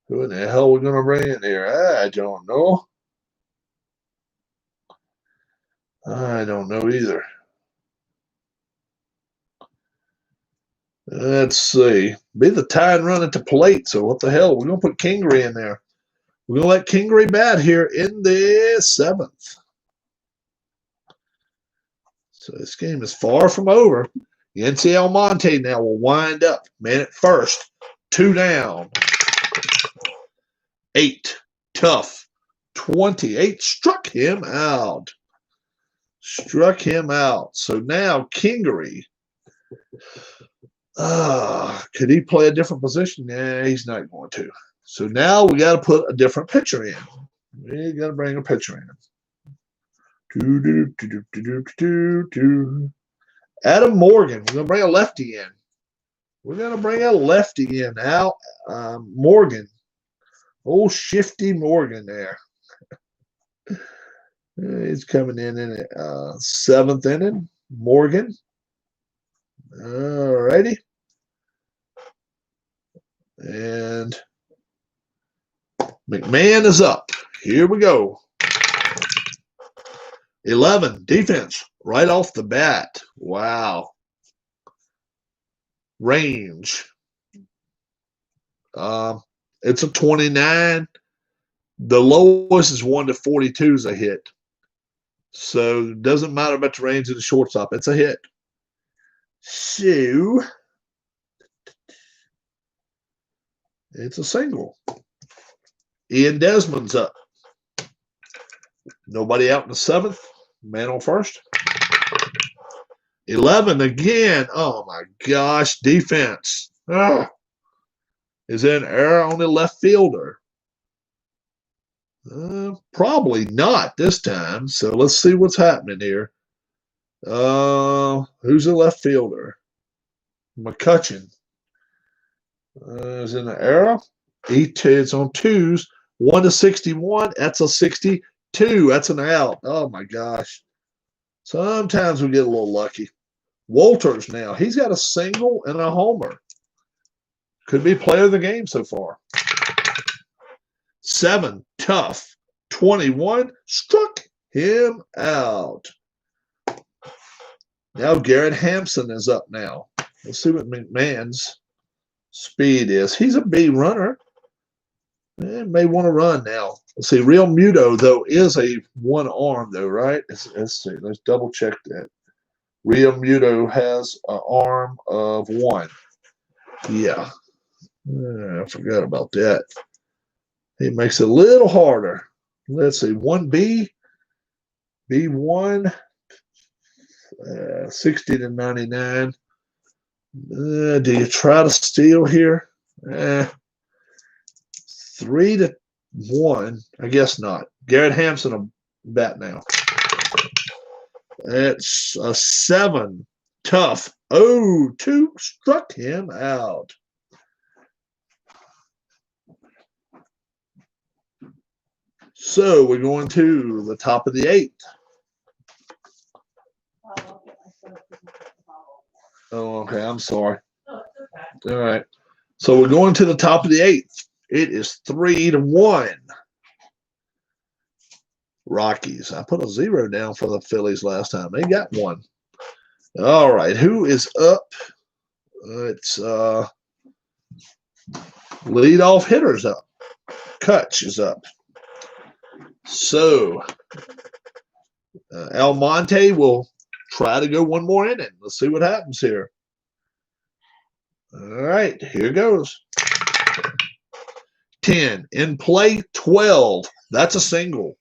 Who in the hell are we going to bring in here? I don't know. I don't know either. Let's see. Be the tie and run at the plate. So what the hell? We're going to put Kingery in there. We're going to let Kingery bat here in the 7th. So this game is far from over. Yency Almonte now will wind up. Man at first. 2 down. 8. Tough. 28. Struck him out. Struck him out. So now Kingery. Could he play a different position? Nah, he's not going to. So now we got to put a different pitcher in. We got to bring a pitcher in. Adam Morgan. We're going to bring a lefty in. We're going to bring a lefty in. Al Morgan. Old Shifty Morgan there. He's coming in the 7th inning. Morgan. All righty. And McMahon is up. Here we go. 11. Defense. Right off the bat. Wow. Range. It's a 29. The lowest is 1 to 42 is a hit. So it doesn't matter about the range of the shortstop. It's a hit. So it's a single. Ian Desmond's up. Nobody out in the 7th. Man on first. 11 again. Oh my gosh. Defense. Is there an error on the left fielder? Probably not this time. So let's see what's happening here. Who's the left fielder? McCutcheon. Is in the error. It's on 2s. 1 to 61. That's a 62. That's an out. Oh my gosh. Sometimes we get a little lucky. Walters now. He's got a single and a homer. Could be player of the game so far. 7. Tough. 21. Struck him out. Now Garrett Hampson is up now. Let's see what McMahon's speed is. He's a B runner. May want to run now. Let's see. Real Muto, though, is a 1 arm, though, right? Let's see. Let's double check that. Real Muto has an arm of 1. Yeah. I forgot about that. It makes it a little harder. Let's see. 1B. B1. 60 to 99. Do you try to steal here? 3 to 1. I guess not. Garrett Hampson will bat now. It's a 7. Tough. 2 struck him out. So we're going to the top of the 8th. Oh, okay. I'm sorry. Oh, it's okay. All right. So we're going to the top of the 8th. It is 3-1. Rockies. I put a 0 down for the Phillies last time. They got 1. All right. Who is up? It's leadoff hitter's up. Kutch is up. So Almonte will try to go one more inning. Let's see what happens here. All right, here goes. 10 in play, 12. That's a single.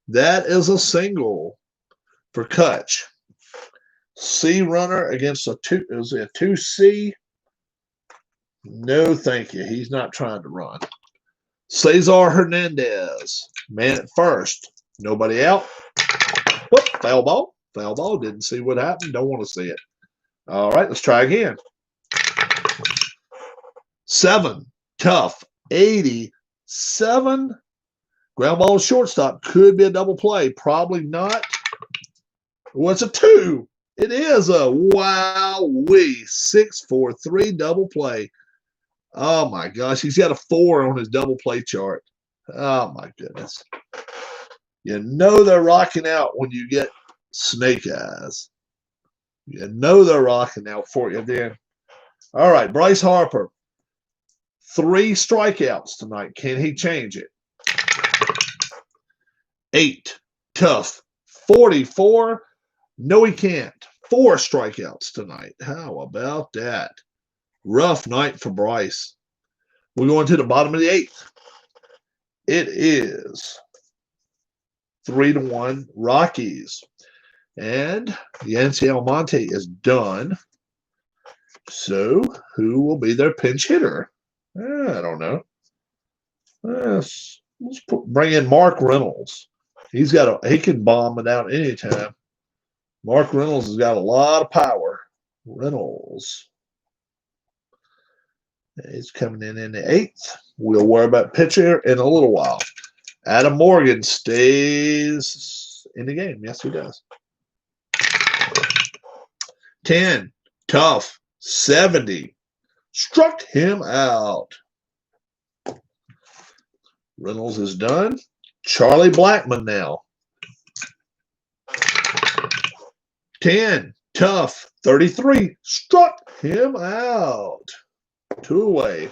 That is a single for Kutch. C runner against a 2C. No, thank you. He's not trying to run. Cesar Hernandez, man at first. Nobody out. Whoop, foul ball. Foul ball. Didn't see what happened. Don't want to see it. All right, let's try again. 7, tough, 87. Ground ball to shortstop. Could be a double play. Probably not. What's a 2? It is a wowee 6-4-3 double play. Oh my gosh, he's got a 4 on his double play chart. Oh my goodness. You know they're rocking out when you get snake eyes. You know they're rocking out for you then. All right, Bryce Harper. 3 strikeouts tonight. Can he change it? 8, tough, 44. No, he can't. 4 strikeouts tonight. How about that? Rough night for Bryce. We're going to the bottom of the 8th. It is 3-1 Rockies. And Yancy Almonte is done. So who will be their pinch hitter? I don't know. Let's bring in Mark Reynolds. He can bomb it out anytime. Mark Reynolds has got a lot of power. Reynolds. He's coming in the 8th. We'll worry about pitcher in a little while. Adam Morgan stays in the game. Yes, he does. 10, tough, 70. Struck him out. Reynolds is done. Charlie Blackmon now. 10, tough, 33. Struck him out. 2 away.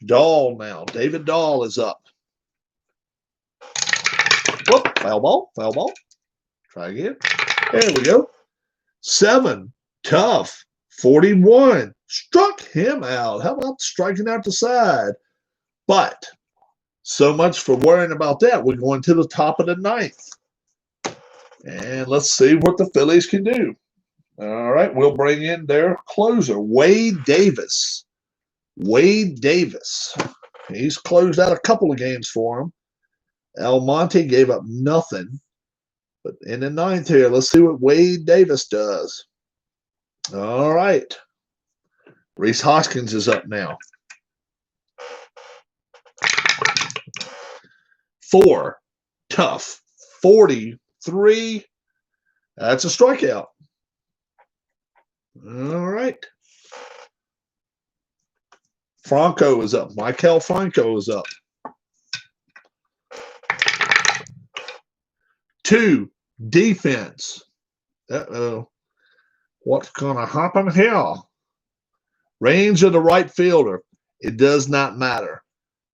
Dahl now. David Dahl is up. Whoop, foul ball, foul ball. Try again. There we go. 7, tough, 41. Struck him out. How about striking out the side? But so much for worrying about that. We're going to the top of the 9th. And let's see what the Phillies can do. All right, we'll bring in their closer, Wade Davis. Wade Davis. He's closed out a couple of games for him. Almonte gave up nothing. But in the 9th here, let's see what Wade Davis does. All right. Reese Hoskins is up now. 4, tough, 43. That's a strikeout. All right. Franco is up. Michael Franco is up. 2, defense. Uh-oh. What's going to happen here? Range of the right fielder. It does not matter.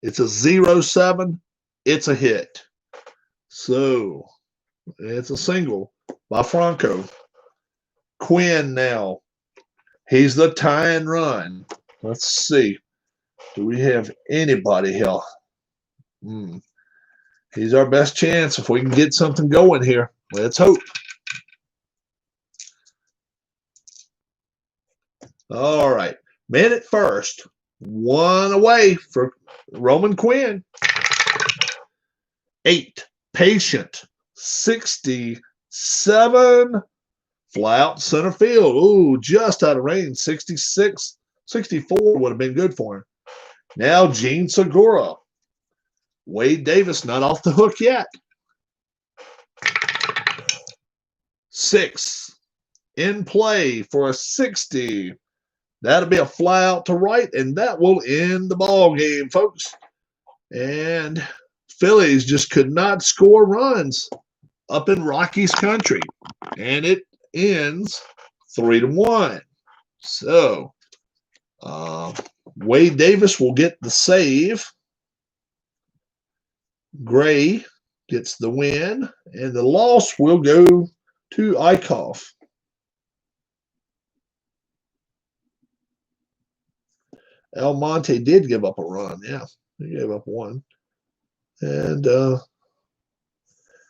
It's a 0-7. It's a hit. So it's a single by Franco. Quinn now. He's the tie and run. Let's see. Do we have anybody here? He's our best chance if we can get something going here. Let's hope. All right. Man at first. 1 away for Roman Quinn. 8, patient. 67. Fly out center field. Ooh, just out of range. 66, 64 would have been good for him. Now Gene Segura. Wade Davis not off the hook yet. 6 in play for a 60. That'll be a fly out to right, and that will end the ball game, folks. And Phillies just could not score runs up in Rockies country, and it ends 3-1. So Wade Davis will get the save. Gray gets the win, and the loss will go to Eichhoff. Almonte did give up a run. Yeah, he gave up one. And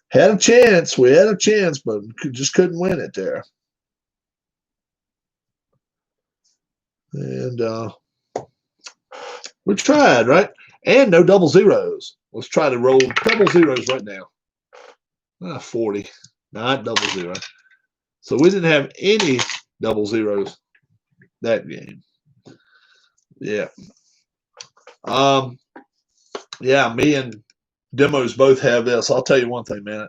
had a chance. We had a chance, but just couldn't win it there. And we tried, right? And no double zeros. Let's try to roll double zeros right now. 40, not double zero. So we didn't have any double zeros that game. Yeah. Yeah, me and Demos both have this. I'll tell you one thing, man.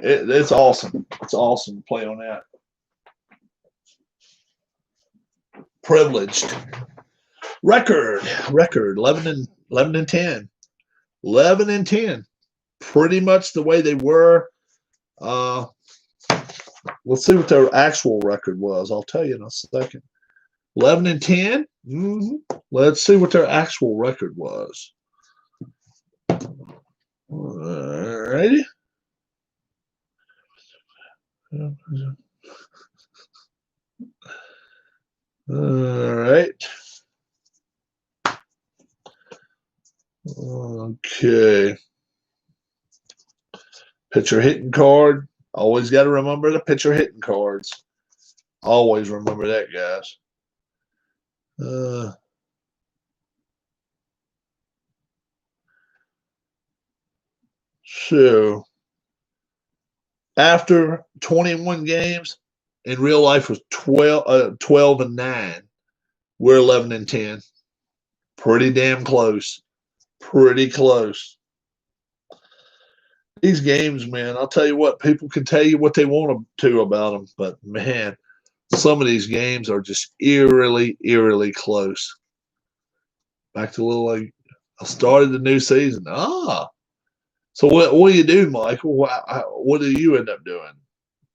It's awesome. It's awesome to play on that. Privileged. Record 11 and 10. 11 and 10. Pretty much the way they were. Let's see what their actual record was. I'll tell you in a second. 11 and 10. Let's see what their actual record was. Alrighty. All right. Okay. Pitcher hitting card. Always got to remember the pitcher hitting cards. Always remember that, guys. So, after 21 games, in real life was 12 and 9. We're 11 and 10. Pretty damn close. Pretty close. These games, man, I'll tell you what, people can tell you what they want to about them, but, man, some of these games are just eerily, eerily close. Back to Little League. I started the new season. So what do you do, Michael? What do you end up doing?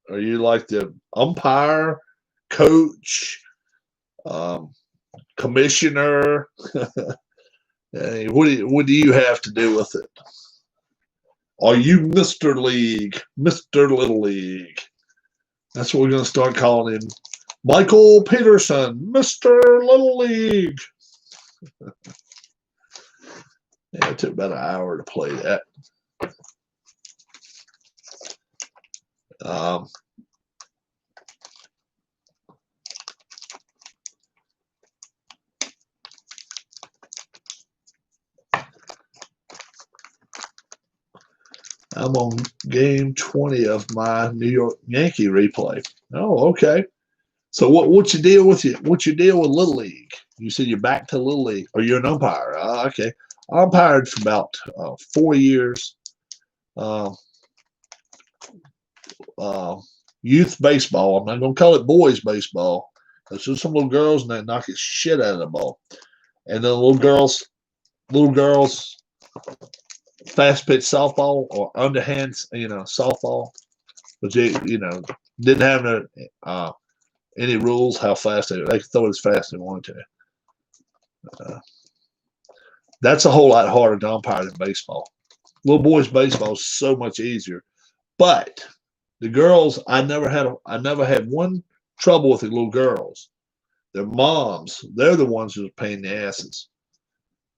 Are you like the umpire, coach, commissioner? Hey, what do you have to do with it? Are you Mr. League, Mr. Little League? That's what we're going to start calling him. Michael Peterson, Mr. Little League. Yeah, it took about an hour to play that. I'm on game 20 of my New York Yankee replay. Oh, okay. So what's your deal with Little League? You said you're back to Little League, or you're an umpire. Okay. I umpired for about 4 years. Youth baseball. I'm not going to call it boys baseball. There's some little girls and they knock the shit out of the ball. And then little girls fast pitch softball or underhand, softball. But didn't have any rules how fast they could throw it as fast as they wanted to. That's a whole lot harder to umpire than baseball. Little boys baseball is so much easier. But the girls, I never had one trouble with the little girls. Their moms, they're the ones who are paying the asses.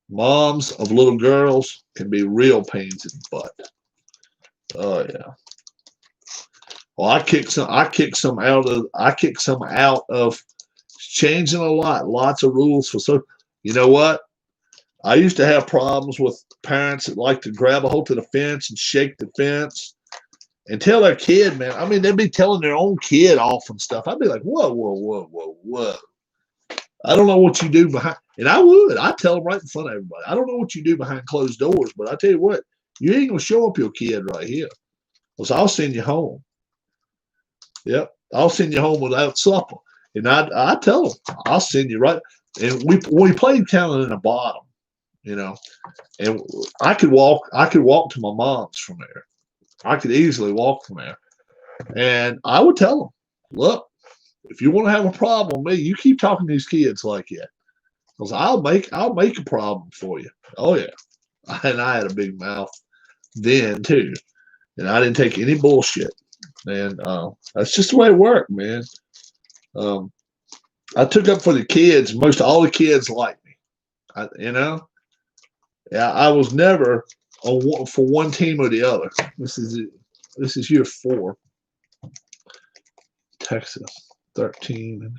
Moms of little girls can be real pains in the butt. Oh yeah. Well, I kicked some out of changing a lot. Lots of rules for you know what? I used to have problems with parents that like to grab a hold of the fence and shake the fence and tell their kid, man. I mean, they'd be telling their own kid off and stuff. I'd be like, whoa, whoa, whoa, whoa, whoa. I don't know what you do behind, and I would. I'd tell them right in front of everybody. I don't know what you do behind closed doors, but I tell you what, you ain't gonna show up your kid right here, because I'll send you home. Yep. I'll send you home without supper. And I tell them, I'll send you right. And we played kind of in the bottom, you know. And I could walk to my mom's from there. I could easily walk from there. And I would tell them, look, if you want to have a problem with me, you keep talking to these kids like that. Because I'll make a problem for you. Oh yeah. And I had a big mouth then too. And I didn't take any bullshit. And that's just the way it worked, man. I took up for the kids. Most all the kids liked me. You know? Yeah, I was never for one team or the other. This is year 4. Texas 13.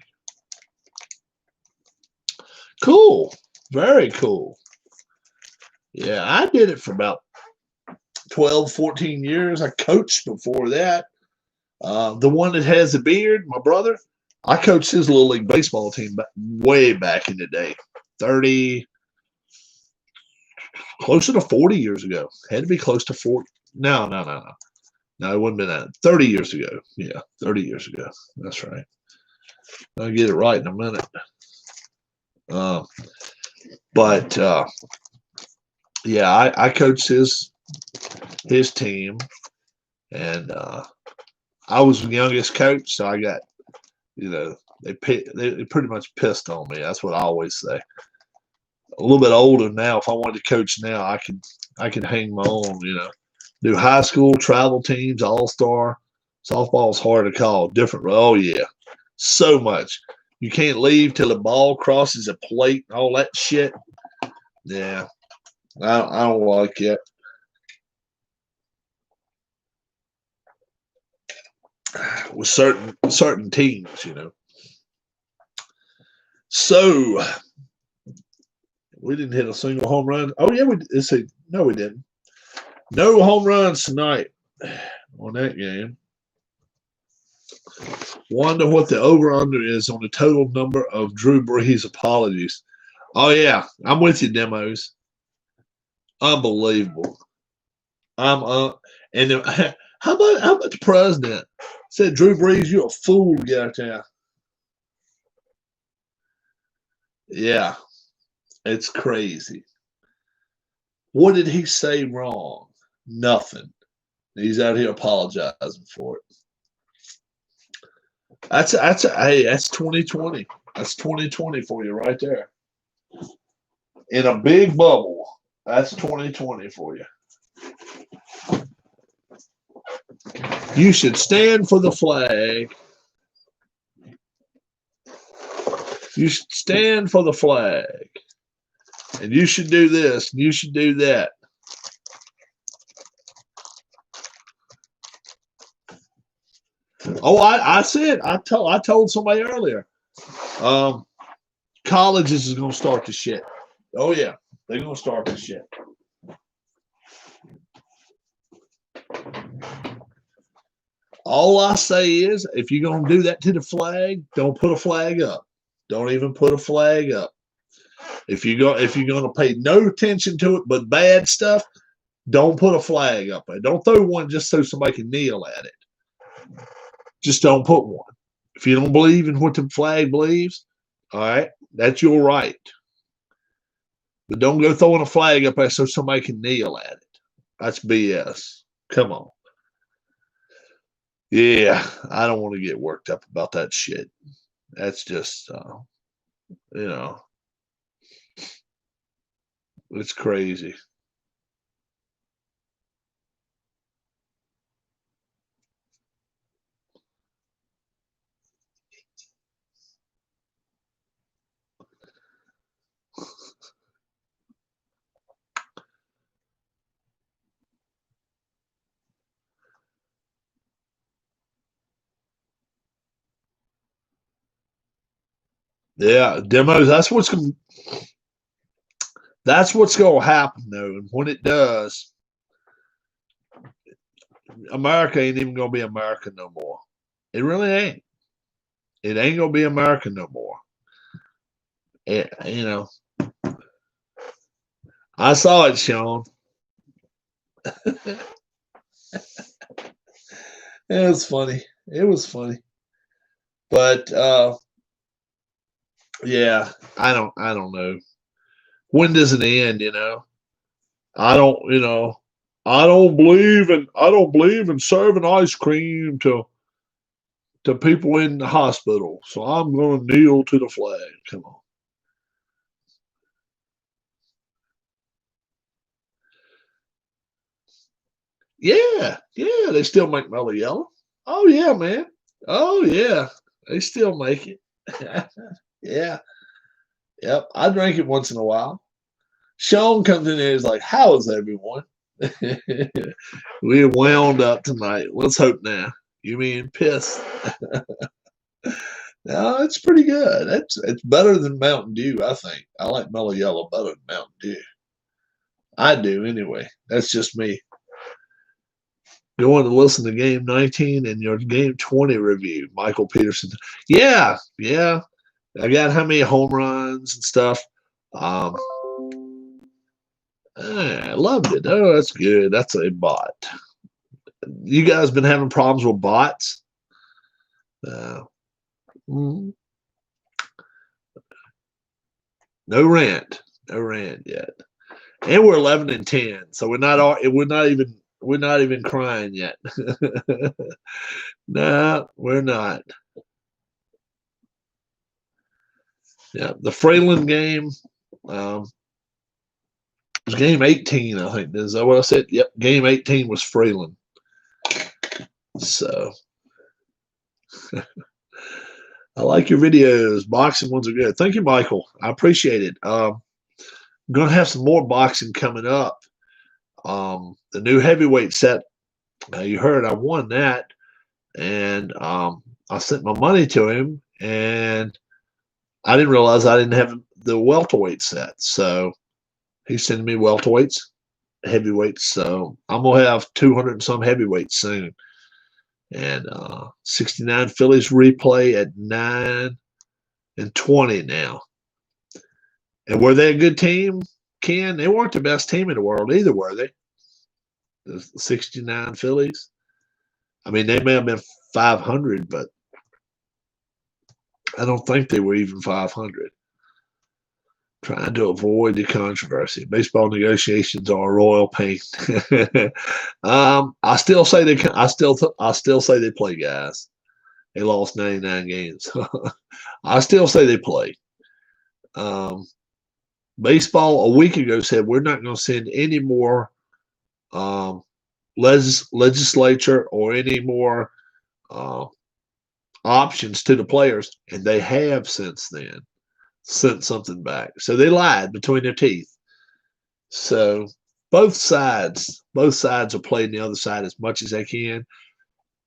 Cool. Very cool. Yeah, I did it for about 12, 14 years. I coached before that. The one that has the beard, my brother, I coached his little league baseball team way back in the day. 30, closer to 40 years ago. Had to be close to 40. No. No, it wouldn't have been that. 30 years ago. Yeah, 30 years ago. That's right. I'll get it right in a minute. But yeah, I coached his team, and I was the youngest coach, so I got, they pretty much pissed on me. That's what I always say. A little bit older now. If I wanted to coach now, I could hang my own. Do high school travel teams, all-star. Softball's hard to call. Different. Oh yeah, so much. You can't leave till the ball crosses a plate and all that shit. Yeah, I don't like it. With certain teams, So we didn't hit a single home run. Oh yeah, no, we didn't. No home runs tonight on that game. Wonder what the over-under is on the total number of Drew Brees apologies. Oh yeah, I'm with you, Demos. Unbelievable. And how about the president said, Drew Brees, you're a fool to get out there. Yeah, it's crazy. What did he say wrong? Nothing. He's out here apologizing for it. Hey, that's 2020. That's 2020 for you right there. In a big bubble. That's 2020 for you. You should stand for the flag. You should stand for the flag. And you should do this. And you should do that. Oh, I told somebody earlier. Colleges is going to start the shit. Oh, yeah. They're going to start the shit. All I say is, if you're going to do that to the flag, don't put a flag up. Don't even put a flag up. If you're going to pay no attention to it but bad stuff, don't put a flag up there. Don't throw one just so somebody can kneel at it. Just don't put one. If you don't believe in what the flag believes, all right, that's your right. But don't go throwing a flag up there so somebody can kneel at it. That's BS. Come on. Yeah, I don't want to get worked up about that shit. That's just, it's crazy. Yeah, demos. That's what's going to happen, though. And when it does, America ain't even going to be America no more. It really ain't. It ain't going to be America no more. I saw it, Sean. It was funny. It was funny. But yeah, I don't know. When does it end, you know? I don't, you know, I don't believe in serving ice cream to people in the hospital. So I'm going to kneel to the flag. Come on. Yeah, yeah, they still make Mellow Yellow. Oh yeah, man. Oh yeah, they still make it. Yeah, yep. I drink it once in a while. Sean comes in there, he's like, "How is everyone?" We're wound up tonight. Let's hope now. You mean pissed? No, it's pretty good. It's better than Mountain Dew, I think. I like Mellow Yellow better than Mountain Dew. I do anyway. That's just me. Going to listen to game 19 and your game 20 review, Michael Peterson. Yeah, yeah. I got how many home runs and stuff. Um, I loved it. Oh, that's good. That's a bot. You guys been having problems with bots? Uh, mm, no rant. No rant yet. And we're 11 and 10, so we're not even crying yet. No, we're not. Yeah, the Freeland game was game 18, I think. Is that what I said? Yep, game 18 was Freeland. So I like your videos. Boxing ones are good. Thank you, Michael. I appreciate it. I'm gonna have some more boxing coming up. The new heavyweight set. You heard I won that, and I sent my money to him, and I didn't realize I didn't have the welterweight set. So he's sending me welterweights, heavyweights. So I'm gonna have 200 and some heavyweights soon. And 69 Phillies replay at 9 and 20 now. And were they a good team, Ken? They weren't the best team in the world either, were they? The 69 Phillies. I mean, they may have been 500, but I don't think they were even 500. Trying to avoid the controversy. Baseball negotiations are a royal pain. I still say I still say they play, guys. They lost 99 games. I still say they play. Baseball a week ago said we're not going to send any more um, legislature or any more uh, options to the players, and they have since then sent something back. So they lied between their teeth. So both sides are playing the other side as much as they can.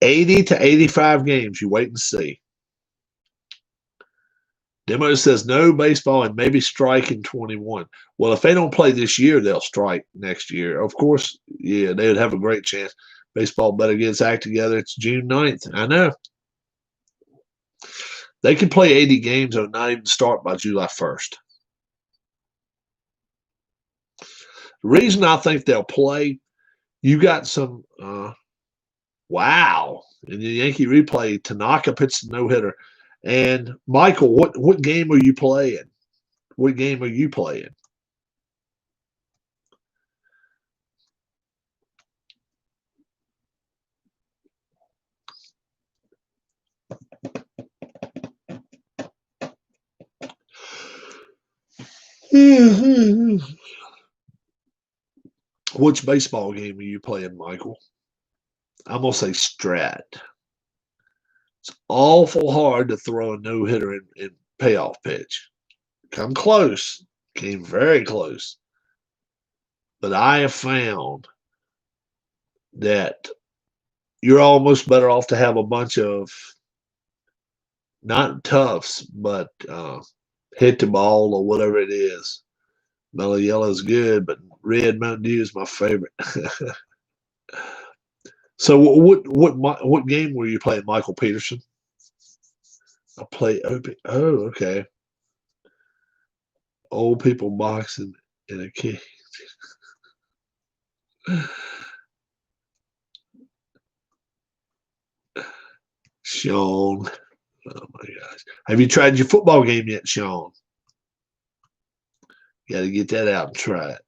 80 to 85 games. You wait and see. Demo says no baseball and maybe strike in 21. Well, if they don't play this year, they'll strike next year. Of course, yeah, they would have a great chance. Baseball better get its act together. It's June 9th. I know. They can play 80 games and not even start by July 1st. The reason I think they'll play, you got some wow. In the Yankee replay, Tanaka pitched a no-hitter. And Michael, what game are you playing? What game are you playing? Which baseball game are you playing, Michael? I'm going to say Strat. It's awful hard to throw a no-hitter in PayOff Pitch. Come close. Came very close. But I have found that you're almost better off to have a bunch of not toughs, but hit the ball or whatever it is. Mellow Yellow is good, but Red Mountain Dew is my favorite. So what game were you playing, Michael Peterson? I play open. Oh, okay. Old people boxing in a cage. Sean. Oh my gosh. Have you tried your football game yet, Sean? You got to get that out and try it.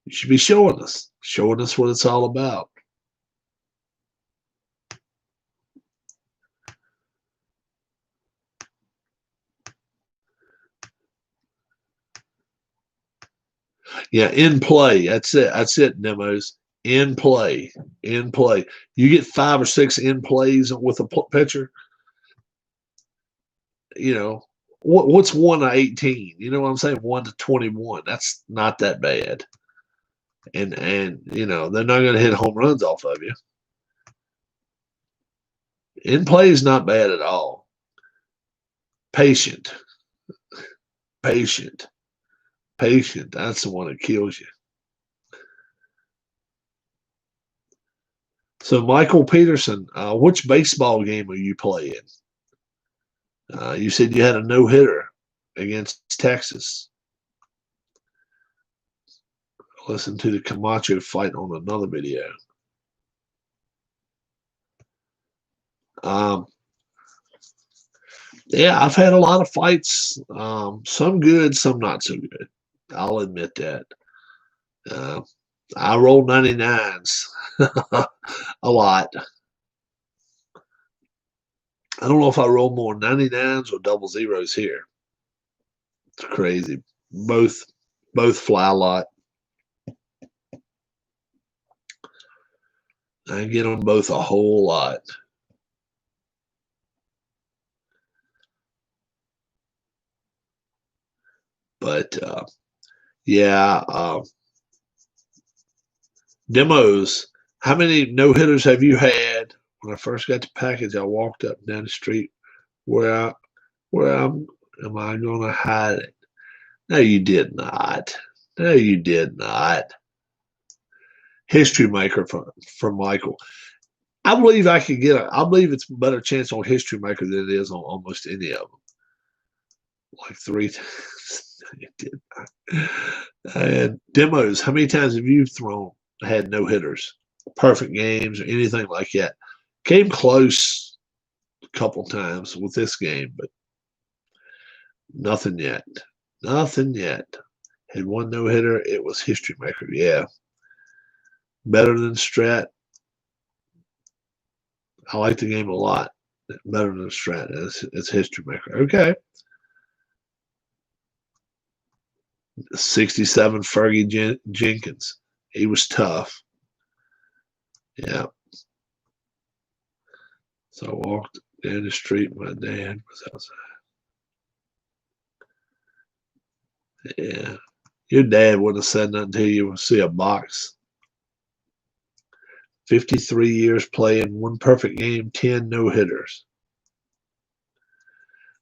You should be showing us what it's all about. Yeah, in play. That's it. That's it, Demos. In play. In play. You get 5 or 6 in plays with a pitcher, you know, what's 1 to 18? You know what I'm saying? 1 to 21. That's not that bad. And you know, they're not going to hit home runs off of you. In play is not bad at all. Patient. Patient. Patient. That's the one that kills you. So, Michael Peterson, which baseball game are you playing? You said you had a no-hitter against Texas. Listen to the Camacho fight on another video. Yeah, I've had a lot of fights. Some good, some not so good. I'll admit that. I roll 99s a lot. I don't know if I roll more 99s or double zeros here. It's crazy. Both fly a lot. I get them both a whole lot. But yeah, Demos. How many no hitters have you had? When I first got the package, I walked up and down the street. Am I going to hide it? No, you did not. No, you did not. History maker from Michael. I believe I could get I believe it's a better chance on History Maker than it is on almost any of them. Like 3 times. It did not. And Demos, how many times have you had no hitters, perfect games, or anything like that? Came close a couple times with this game, but nothing yet. Nothing yet. Had one no hitter. It was History Maker. Yeah. Better than Strat. I like the game a lot. Better than Strat. It's History Maker. Okay. 67 Fergie Jenkins. He was tough. Yeah. So I walked down the street. My dad was outside. Yeah. Your dad wouldn't have said nothing to you. See a box. 53 years playing, 1 perfect game, 10 no-hitters.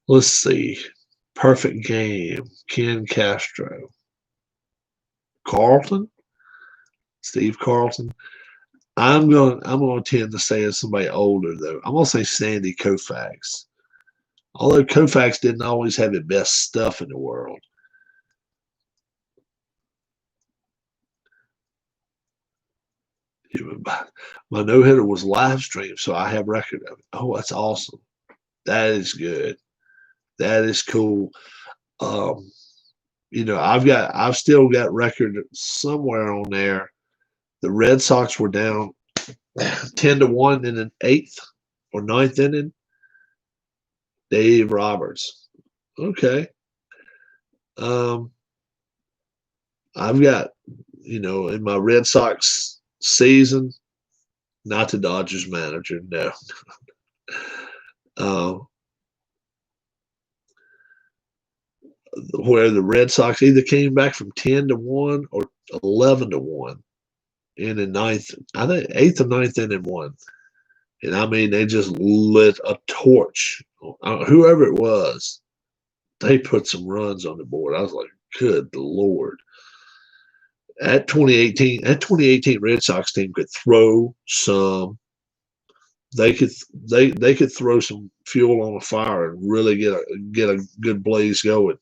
Let's see. Perfect game. Ken Castro. Carlton? Steve Carlton. I'm gonna tend to say it's somebody older though. I'm gonna say Sandy Koufax. Although Koufax didn't always have the best stuff in the world. My no-hitter was live streamed, so I have record of it. Oh, that's awesome. That is good. That is cool. You know, I've still got record somewhere on there. The Red Sox were down 10-1 in an 8th or 9th inning. Dave Roberts. Okay. I've got, you know, in my Red Sox season, not the Dodgers manager, no. Where the Red Sox either came back from 10-1 or 11-1 in the 9th, I think 8th or 9th inning one. And I mean, they just lit a torch. Whoever it was, they put some runs on the board. I was like, good Lord. That 2018 Red Sox team could throw some. They could throw some fuel on a fire and really get a good blaze going.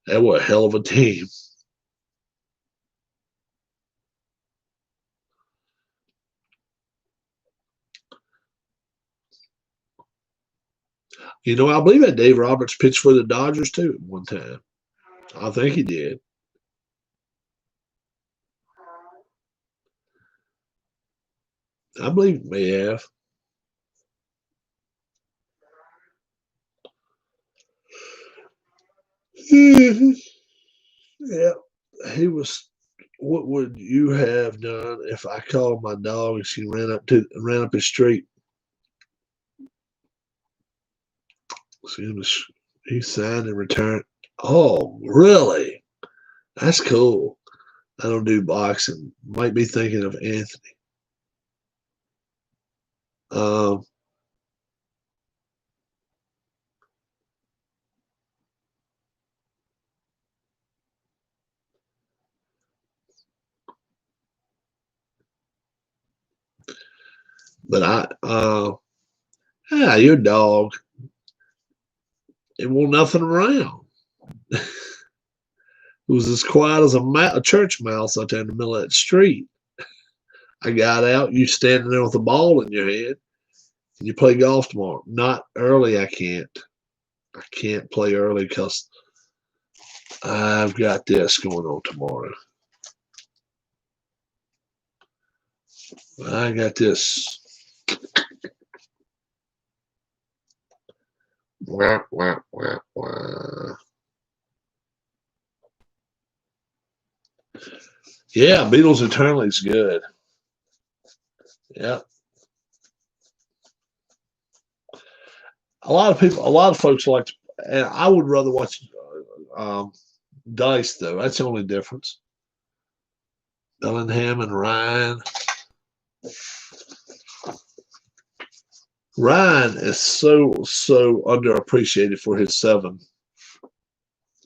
That was a hell of a team. You know, I believe that Dave Roberts pitched for the Dodgers too at one time. I think he did. I believe he may have. Yeah, he was. What would you have done if I called my dog and she ran up his street? He signed and returned. Oh, really? That's cool. I don't do boxing. Might be thinking of Anthony. Um, but yeah, your dog. It won't nothing around. It was as quiet as a church mouse out there in the middle of that street. I got out. You standing there with a ball in your hand. Can you play golf tomorrow? Not early. I can't. I can't play early because I've got this going on tomorrow. I got this. Wah, wah, wah, wah. Yeah, Beatles Eternally is good. Yeah. A lot of folks like to, and I would rather watch Dice, though. That's the only difference. Bellingham and Ryan. Ryan is so underappreciated for his 7.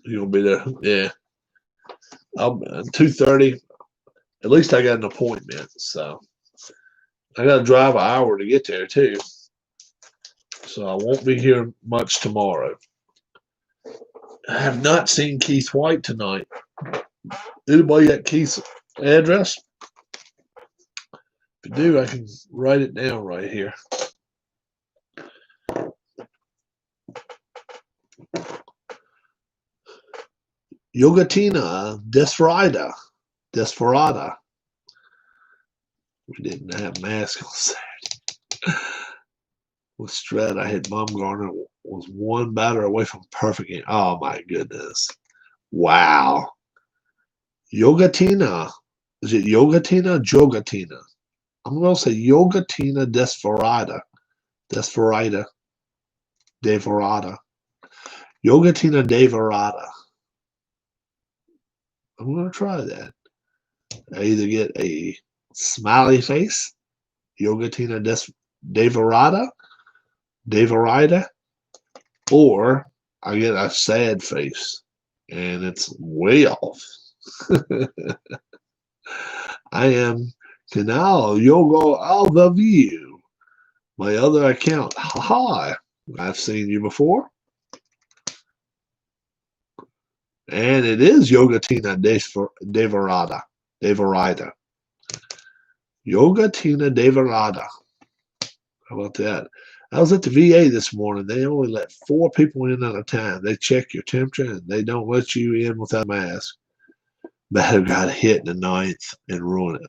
He'll be there. Yeah. 2:30. At least I got an appointment, so I got to drive an hour to get there too. So I won't be here much tomorrow. I have not seen Keith White tonight. Anybody got Keith's address? If you do, I can write it down right here. Yogatina Desperada. We didn't have masks on Saturday. With Strat, I hit Bumgarner. Was one batter away from perfect game. Oh my goodness! Wow. Yogatina. Is it Yogatina? Jogatina. I'm gonna say Yogatina Desperada. Desperada. Deverada. Yogatina Deverada. I'm gonna try that. I either get a smiley face, Yogatina Deverada, or I get a sad face, and it's way off. I am Canal Yogo Alvaviu. My other account. Hi, I've seen you before. And it is Yogatina Deverada. Yogatina Deverada. How about that? I was at the VA this morning. They only let 4 people in at a time. They check your temperature and they don't let you in without a mask. Batter got hit in the 9th and ruined it.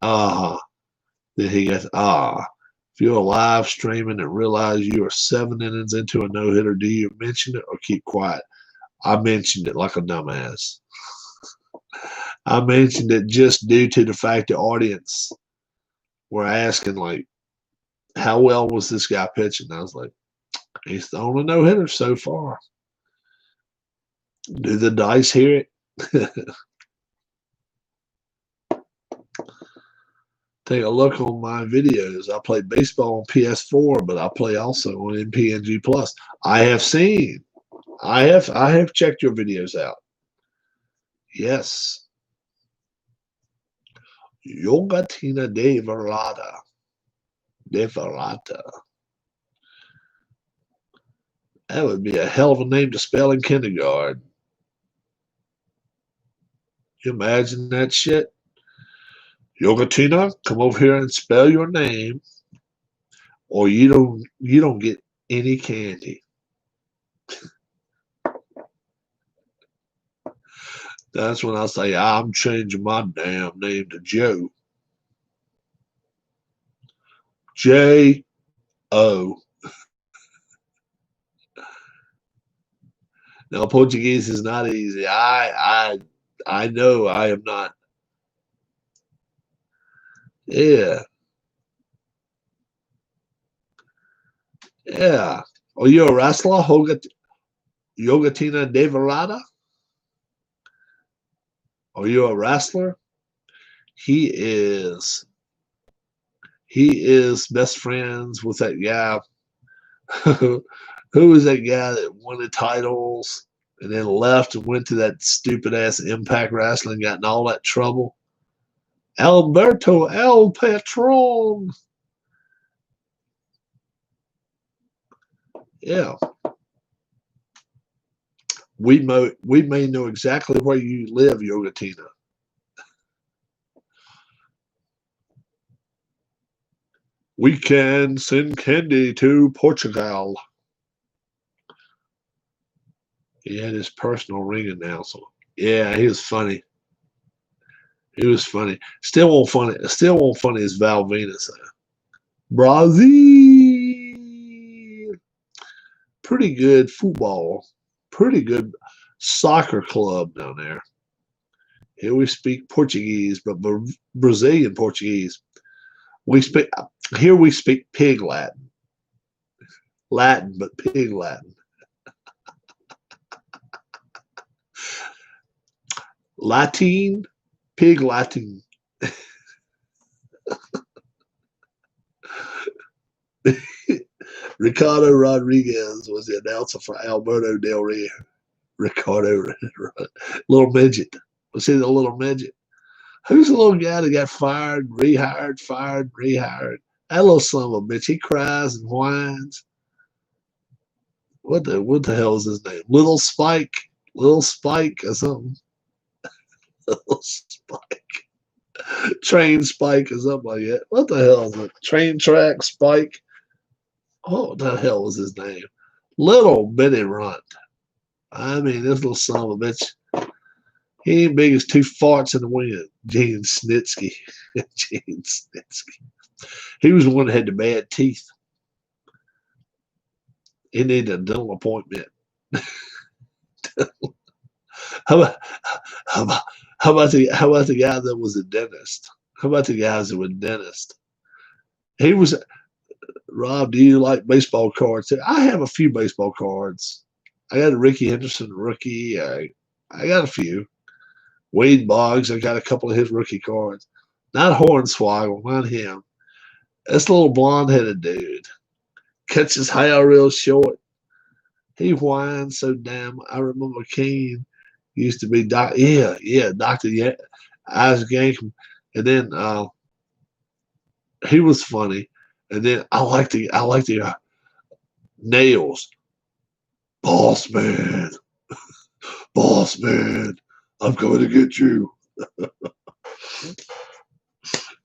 Then he goes, if you're live streaming and realize you are 7 innings into a no-hitter, do you mention it or keep quiet? I mentioned it like a dumbass. I mentioned it just due to the fact the audience were asking, like, how well was this guy pitching? I was like, he's the only no-hitter so far. Do the dice hear it? Take a look on my videos. I play baseball on PS4, but I play also on MPNG Plus. I have seen. I have checked your videos out. Yes. Yogatina Deverada. That would be a hell of a name to spell in kindergarten. You imagine that shit? Yogatina, come over here and spell your name, or you don't get any candy. That's when I say I'm changing my damn name to Joe. J-O. Now Portuguese is not easy. I know I am not. Yeah. Yeah. Are you a wrestler? Yogatina Devarada? Are you a wrestler? He is. He is best friends with that guy. Who was that guy that won the titles and then left and went to that stupid ass Impact Wrestling and got in all that trouble? Alberto El Patron. Yeah. We may know exactly where you live, Yogatina. We can send candy to Portugal. He had his personal ring announcer. Yeah, he was funny. He was funny. Still won't funny. Still won't funny as Val Venus. Brazil. Pretty good football. Pretty good soccer club down there. Here we speak Portuguese, but Brazilian Portuguese. We speak here. We speak Pig Latin. Latin, but Pig Latin. Latin, Pig Latin. Ricardo Rodriguez was the announcer for Alberto Del Rio. Ricardo, little midget. Was he the little midget? Who's the little guy that got fired, rehired, fired, rehired? That little son of a bitch. He cries and whines. What the hell is his name? Little Spike or something. Little Spike. Train Spike or something like that. What the hell is it? Train Track Spike. What the hell was his name? Little bitty runt. I mean, this little son of a bitch. He ain't big as two farts in the wind. Gene Snitsky. Gene Snitsky. He was the one that had the bad teeth. He needed a dental appointment. how about the guy that was a dentist? How about the guys that were dentists? He was. Rob, do you like baseball cards? I have a few baseball cards. I got a Ricky Henderson rookie. I got a few. Wade Boggs, I got a couple of his rookie cards. Not Hornswoggle, not him. This little blonde-headed dude. Cuts his hair real short. He whines so damn. I remember Kane used to be Dr. Isaac Yankem. And then he was funny. And then I like the Nails. Boss man. Boss man. I'm going to get you.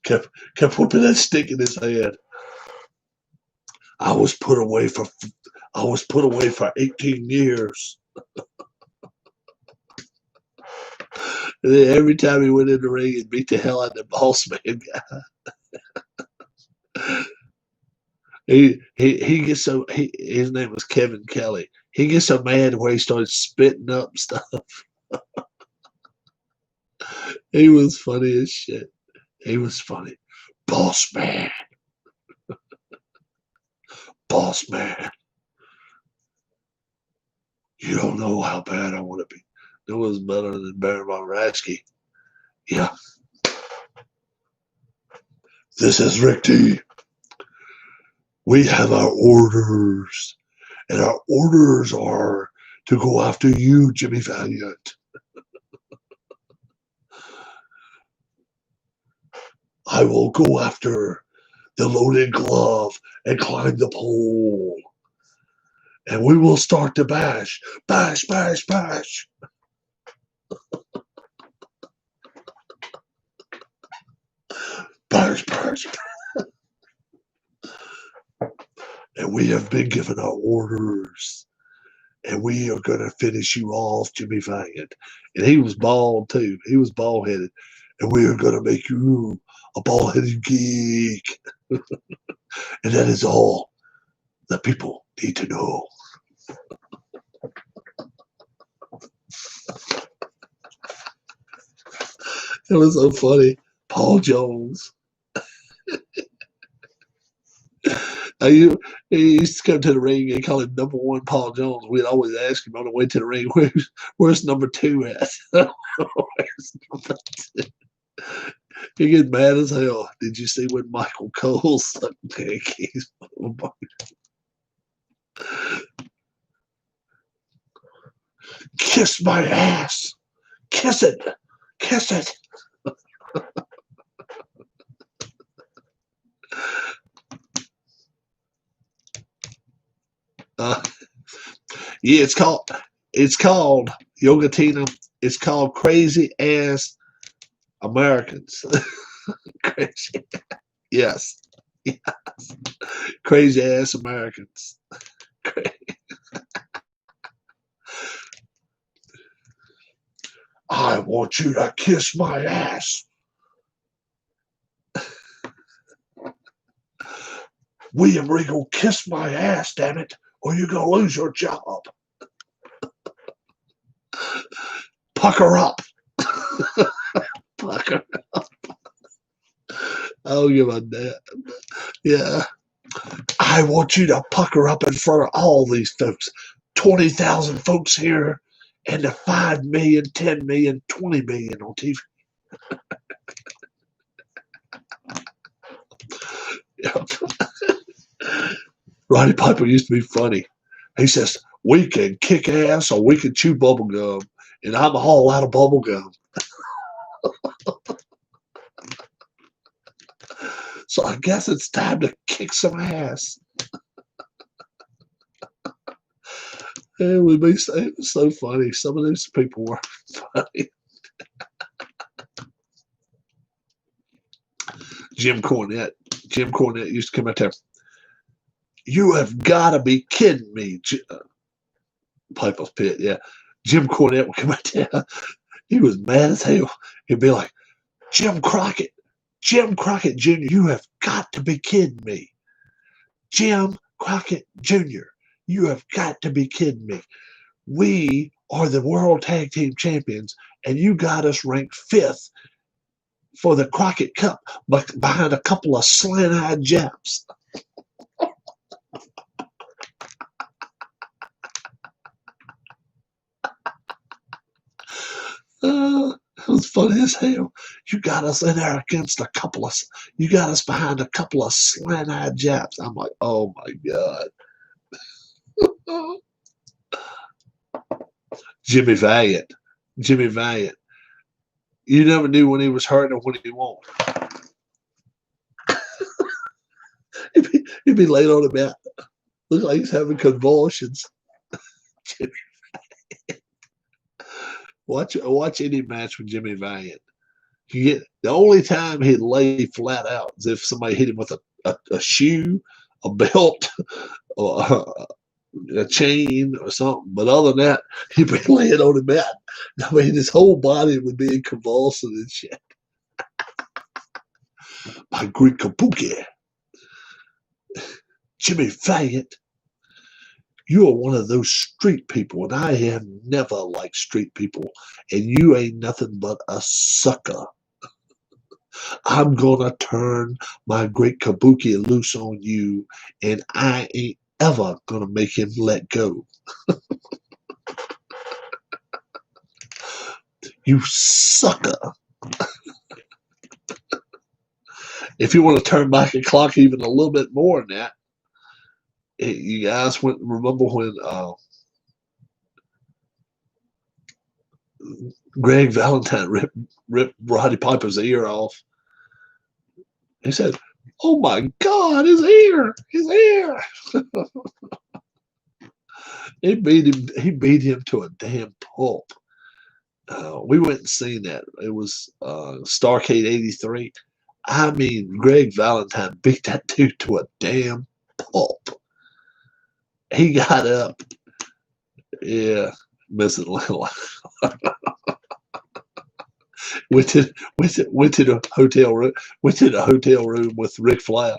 kept whipping that stick in his head. I was put away for 18 years. And then every time he went in the ring, he'd beat the hell out of the boss man guy. He gets so his name was Kevin Kelly. He gets so mad where he started spitting up stuff. He was funny as shit. He was funny. Boss man. Boss man. You don't know how bad I want to be. No one's better than Baron von Raschke. Yeah. This is Rick T. We have our orders. And our orders are to go after you, Jimmy Valiant. I will go after the loaded glove and climb the pole. And we will start to bash. Bash, bash, bash. Bash, bash. And we have been given our orders. and we are going to finish you off, Jimmy Valiant. And he was bald, too. He was bald-headed. And we are going to make you a bald-headed geek. And that is all that people need to know. It was so funny. Paul Jones. He used to come to the ring and call him number one Paul Jones. We'd always ask him on the way to the ring, where's number two at? Where's number two? He gets mad as hell. Did you see when Michael Cole sucked pancakes? Kiss my ass. Kiss it. Kiss it. Yeah, it's called Yoga Tina. It's called Crazy Ass Americans. Crazy. Yes. Yes. Crazy Ass Americans. I want you to kiss my ass. William Regal, kiss my ass, damn it, or you're going to lose your job. Pucker up. Pucker up. I'll give a damn. Yeah. I want you to pucker up in front of all these folks. 20,000 folks here and the 5 million, 10 million, 20 million on TV. Roddy Piper used to be funny. He says, we can kick ass or we can chew bubble gum, and I'm all out of bubble gum. So I guess it's time to kick some ass. It was so funny. Some of those people were funny. Jim Cornette used to come out there. You have got to be kidding me. PayOff Pitch, yeah. Jim Cornette would come out there. He was mad as hell. He'd be like, Jim Crockett Jr., you have got to be kidding me. Jim Crockett Jr., you have got to be kidding me. We are the World Tag Team Champions, and you got us ranked 5th for the Crockett Cup behind a couple of slant-eyed Japs. It was funny as hell. You got us in there against you got us behind a couple of slant-eyed Japs. I'm like, oh my God. Jimmy Valiant. You never knew when he was hurt or when he won't. he'd be laid on the mat. Look like he's having convulsions. Watch any match with Jimmy Valiant. The only time he'd lay flat out is if somebody hit him with a shoe, a belt, or a chain or something. But other than that, he'd be laying on the mat. I mean, his whole body would be convulsing and shit. My Greek kabuki. Jimmy Valiant, you are one of those street people, and I have never liked street people, and you ain't nothing but a sucker. I'm going to turn my great kabuki loose on you, and I ain't ever going to make him let go. You sucker. If you want to turn back the clock even a little bit more than that, you guys remember when Greg Valentine ripped Roddy Piper's ear off? He said, oh my God, his ear. He beat him to a damn pulp. We went and seen that. It was Starrcade 83. I mean, Greg Valentine beat that dude to a damn pulp. He got up. Yeah, Miss Atlanta. Went to the hotel room. Went to the hotel room with Ric Flair.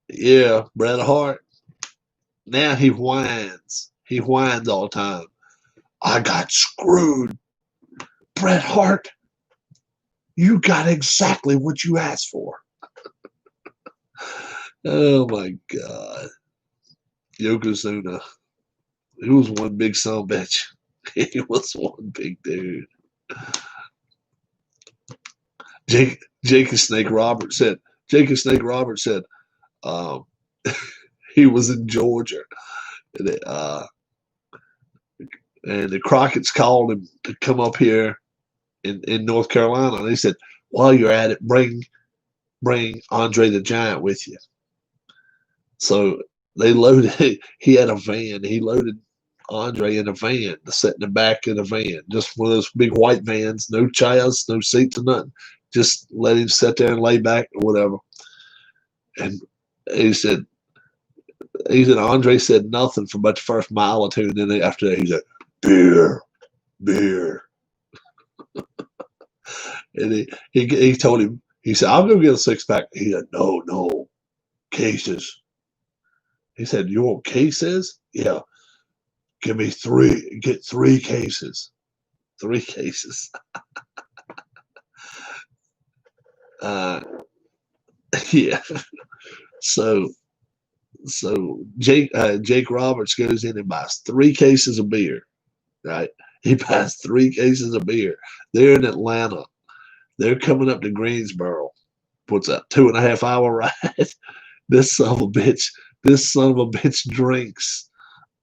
Yeah, Bret Hart. Now he whines. He whines all the time. I got screwed. Bret Hart, you got exactly what you asked for. Oh my God. Yokozuna. He was one big son of a bitch. He was one big dude. Jake the Snake Roberts said, um, he was in Georgia. And the Crockett's called him to come up here in North Carolina. They said, while you're at it, bring Andre the Giant with you. So they loaded, he had a van. He loaded Andre in a van to sit in the back of the van, just one of those big white vans, no chairs, no seats or nothing. Just let him sit there and lay back or whatever. And he said Andre said nothing for about the first mile or two, and then after that he said, beer. And he told him, he said, I'll go get a 6-pack. He said, no, cases. He said, you want cases? Yeah. Give me 3. Get 3 cases. 3 cases. Yeah. So Jake Roberts goes in and buys 3 cases of beer. Right? He buys 3 cases of beer. They're in Atlanta. They're coming up to Greensboro. What's that? 2.5 hour ride. This son of a bitch drinks.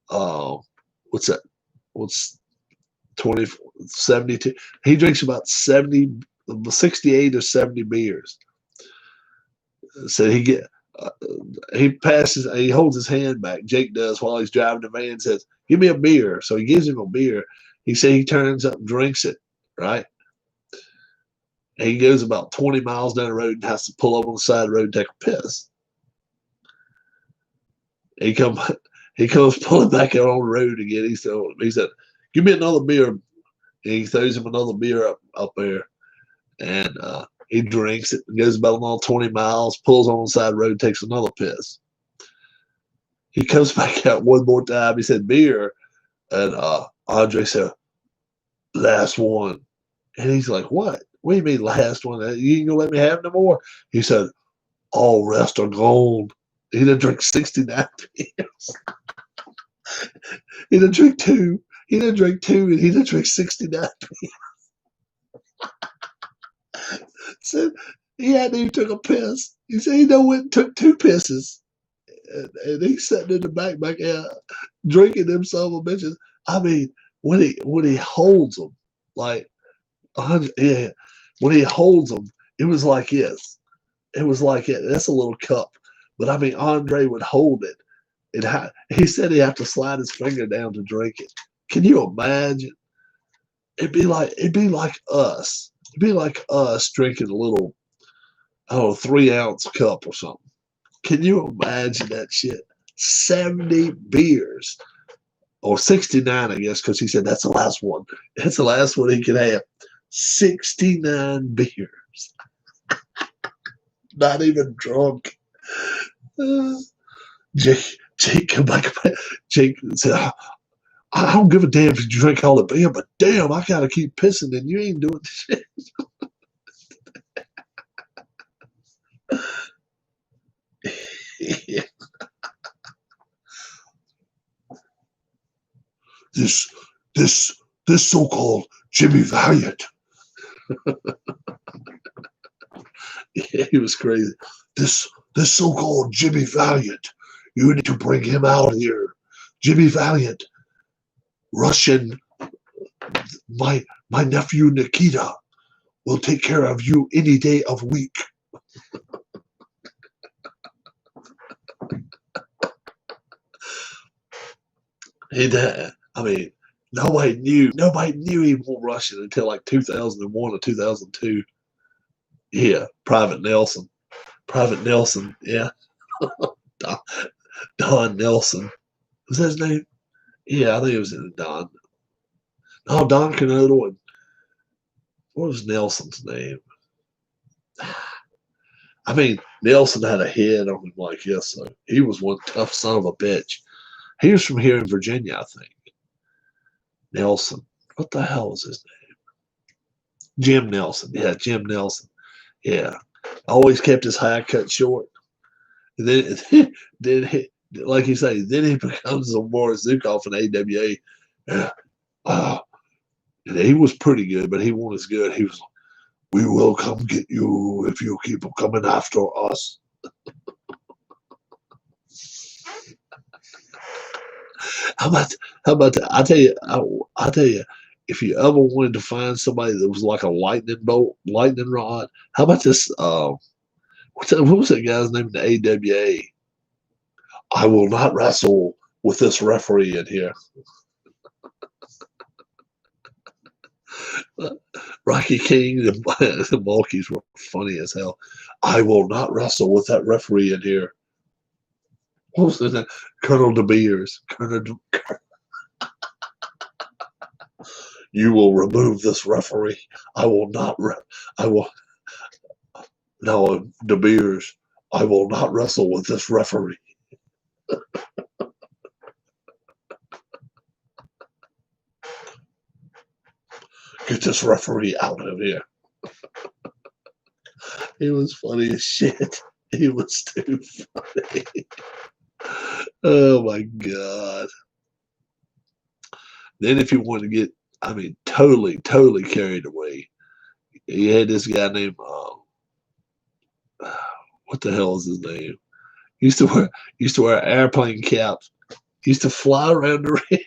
What's that? What's 72? He drinks about 68 or 70 beers. So he holds his hand back. Jake does while he's driving the van. Says, "Give me a beer." So he gives him a beer. He said he turns up and drinks it. Right. And he goes about 20 miles down the road and has to pull up on the side of the road and take a piss. He comes pulling back out on the road again. He said, "Give me another beer." And he throws him another beer up there. And he drinks it and goes about another 20 miles, pulls on the side of the road, takes another piss. He comes back out one more time. He said, "Beer." And Andre said, "Last one." And he's like, "What? What do you mean last one? You ain't going to let me have no more?" He said, "All rest are gone." He done drink 69 beers. He done drink 2. He done drink 2 and he done drink 69 beers. Said he hadn't even took a piss. He said he went and took 2 pisses. And he's sitting in the back drinking them son of a bitches. I mean, when he holds them, like, yeah, when he holds them, it was like this. It was like it. That's a little cup. But I mean, Andre would hold it. He said he'd have to slide his finger down to drink it. Can you imagine? It'd be like us. It'd be like us drinking a little, 3-ounce cup or something. Can you imagine that shit? 70 beers. Or 69, I guess, because he said that's the last one. That's the last one he can have. 69 beers. Not even drunk. Jake come back. Jake said, I don't give a damn if you drink all the beer, but damn, I got to keep pissing and you ain't doing shit. Yeah. This so-called Jimmy Valiant. Yeah, he was crazy. This so-called Jimmy Valiant. You need to bring him out here. Jimmy Valiant, Russian, my nephew Nikita will take care of you any day of week. I mean, nobody knew he was Russian until like 2001 or 2002. Yeah, Private Nelson. Private Nelson, yeah. Don, Don Nelson. Was that his name? Yeah, I think it was Don. Oh, Don Canodle. And what was Nelson's name? I mean, Nelson had a head on him like this, so he was one tough son of a bitch. He was from here in Virginia, I think. Nelson. What the hell was his name? Jim Nelson. Yeah, Jim Nelson. Yeah. Always kept his hair cut short. And then he, like you say, then he becomes a Boris Zukov in AWA. And he was pretty good, but he wasn't as good. He was, we will come get you if you keep coming after us. How about that? I tell you, if you ever wanted to find somebody that was like a lightning bolt, lightning rod, how about this? What was that guy's name in the AWA? I will not wrestle with this referee in here. Rocky King and the Malkies were funny as hell. I will not wrestle with that referee in here. What was his name? Colonel De Beers. You will remove this referee. I will not. I will. No, De Beers. I will not wrestle with this referee. Get this referee out of here. He was funny as shit. He was too funny. Oh my God. Then if you want to get, I mean, totally carried away, you had this guy named, what the hell is his name? Used to wear airplane caps. Used to fly around the ring.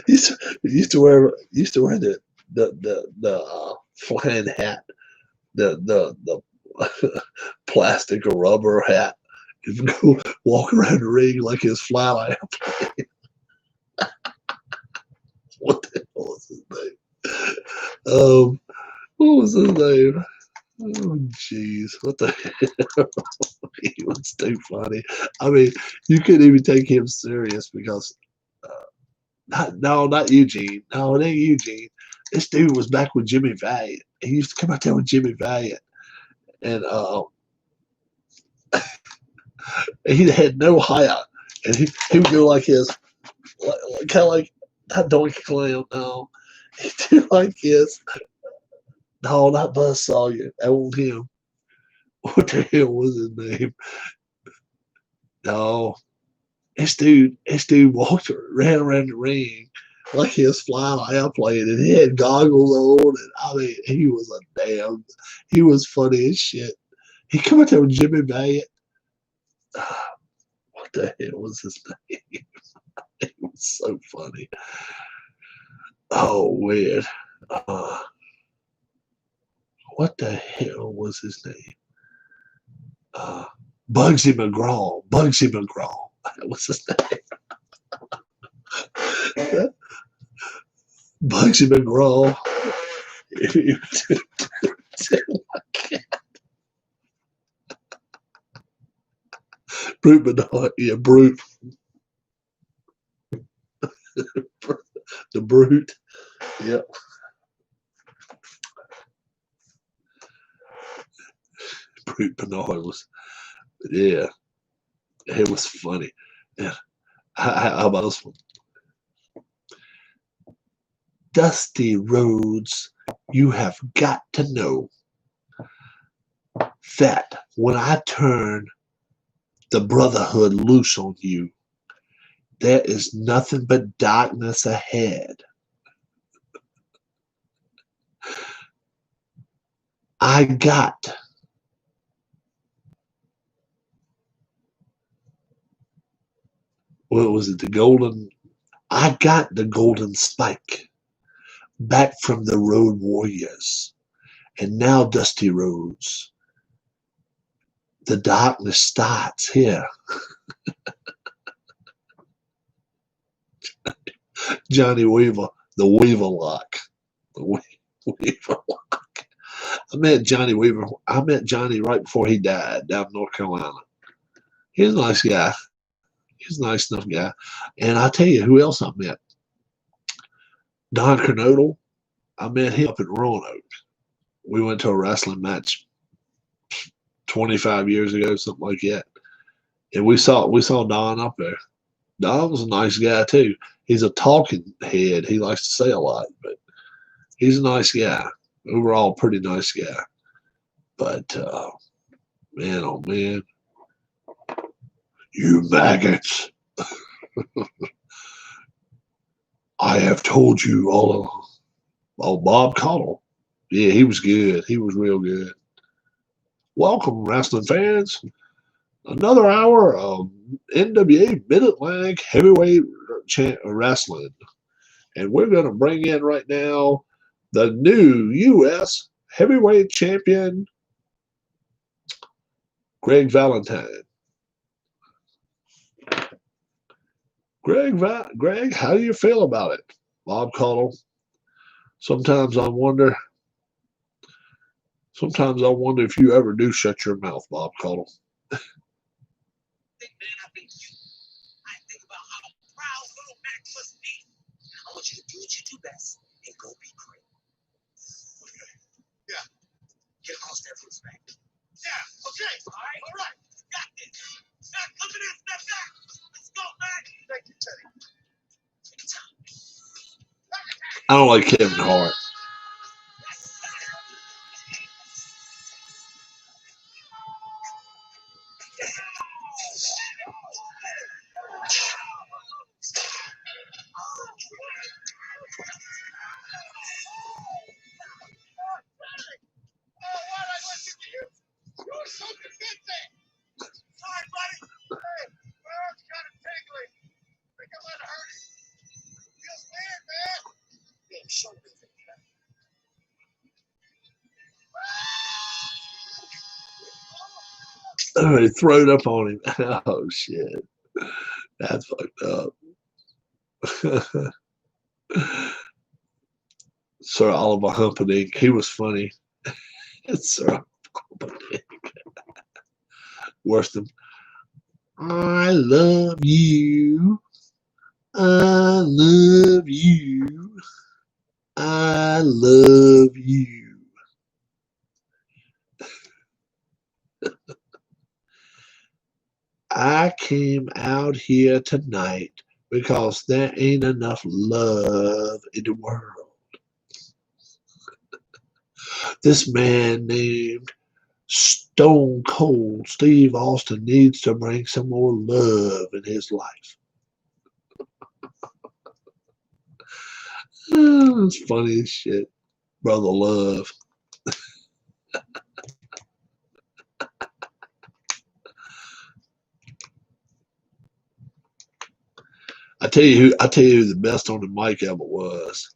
used to wear the flying hat, the plastic or rubber hat. And go walk around the ring like his fly airplane. What the hell was his name? What was his name? Oh, jeez. What the hell? He was too funny. I mean, you couldn't even take him serious because, not Eugene. No, it ain't Eugene. This dude was back with Jimmy Valiant. He used to come out there with Jimmy Valiant. And he had no height. And he would go like his, kind of like that Donkey Clown. No, he do like his. No, not Buzz Sawyer. That wasn't him. What the hell was his name? No, this dude walked around the ring like he was flying an airplane, and he had goggles on, and I mean, he was funny as shit. He come out there with Jimmy Valiant. What the hell was his name? It was so funny. Oh, weird. What the hell was his name? Bugsy McGraw. Bugsy McGraw. That was his name. Bugsy McGraw. Brute Bernard. Yeah, Brute. The Brute. Yep. Brute Bernard was, yeah, it was funny. Yeah. How about this one? Dusty Rhodes, you have got to know that when I turn the Brotherhood loose on you, there is nothing but darkness ahead. I got what was it? I got the golden spike back from the Road Warriors. And now, Dusty Rhodes, the darkness starts here. Johnny Weaver, the Weaver Lock. The Weaver Lock. I met Johnny Weaver. I met Johnny right before he died down in North Carolina. He was a nice guy. He's a nice enough guy. And I tell you who else I met. Don Kernodle. I met him up in Roanoke. We went to a wrestling match 25 years ago, something like that. And we saw Don up there. Don was a nice guy too. He's a talking head. He likes to say a lot, but he's a nice guy. Overall, pretty nice guy. But man, oh man, you maggots! I have told you all along. Oh, Bob Cottle. Yeah, he was good. He was real good. Welcome, wrestling fans. Another hour of NWA Mid-Atlantic Heavyweight Wrestling. And we're going to bring in right now the new U.S. Heavyweight Champion, Greg Valentine. Greg, how do you feel about it? Bob Cottle. Sometimes I wonder if you ever do shut your mouth, Bob Cottle. Man, I think about how proud little Mac must be. I want you to do what you do best and go be great. Okay. Yeah. Get across that foot back. Yeah. Okay. All right. Got this. Now come in, step back. Let's go, Mac. Thank you, Teddy. I don't like Kevin Hart. You're so convincing. Sorry, buddy. Hey, my arm's kind of tingling. I think I might have hurt it. Feels weird, man. Yeah, show me that. Oh, he threw it up on him. Oh, shit. That's fucked up. Sir Oliver Humperdinck. He was funny. Sir Humperdinck. Worse than, I love you. I love you. I love you. I came out here tonight because there ain't enough love in the world. This man named Stone Cold Steve Austin needs to bring some more love in his life. Oh, it's funny as shit. Brother Love. I tell you who the best on the mic ever was.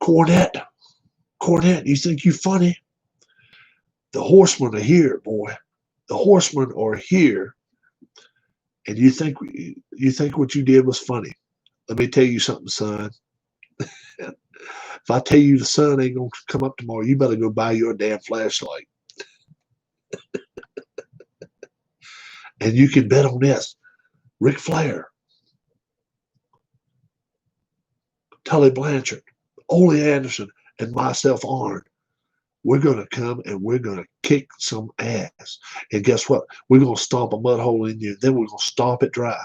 Cornette. Cornette, you think you funny? The Horsemen are here, boy. The Horsemen are here. And you think what you did was funny. Let me tell you something, son. If I tell you the sun ain't gonna come up tomorrow, you better go buy your damn flashlight. And you can bet on this. Ric Flair, Tully Blanchard, Ole Anderson, and myself, Arn, we're going to come and we're going to kick some ass. And guess what? We're going to stomp a mud hole in you. Then we're going to stomp it dry.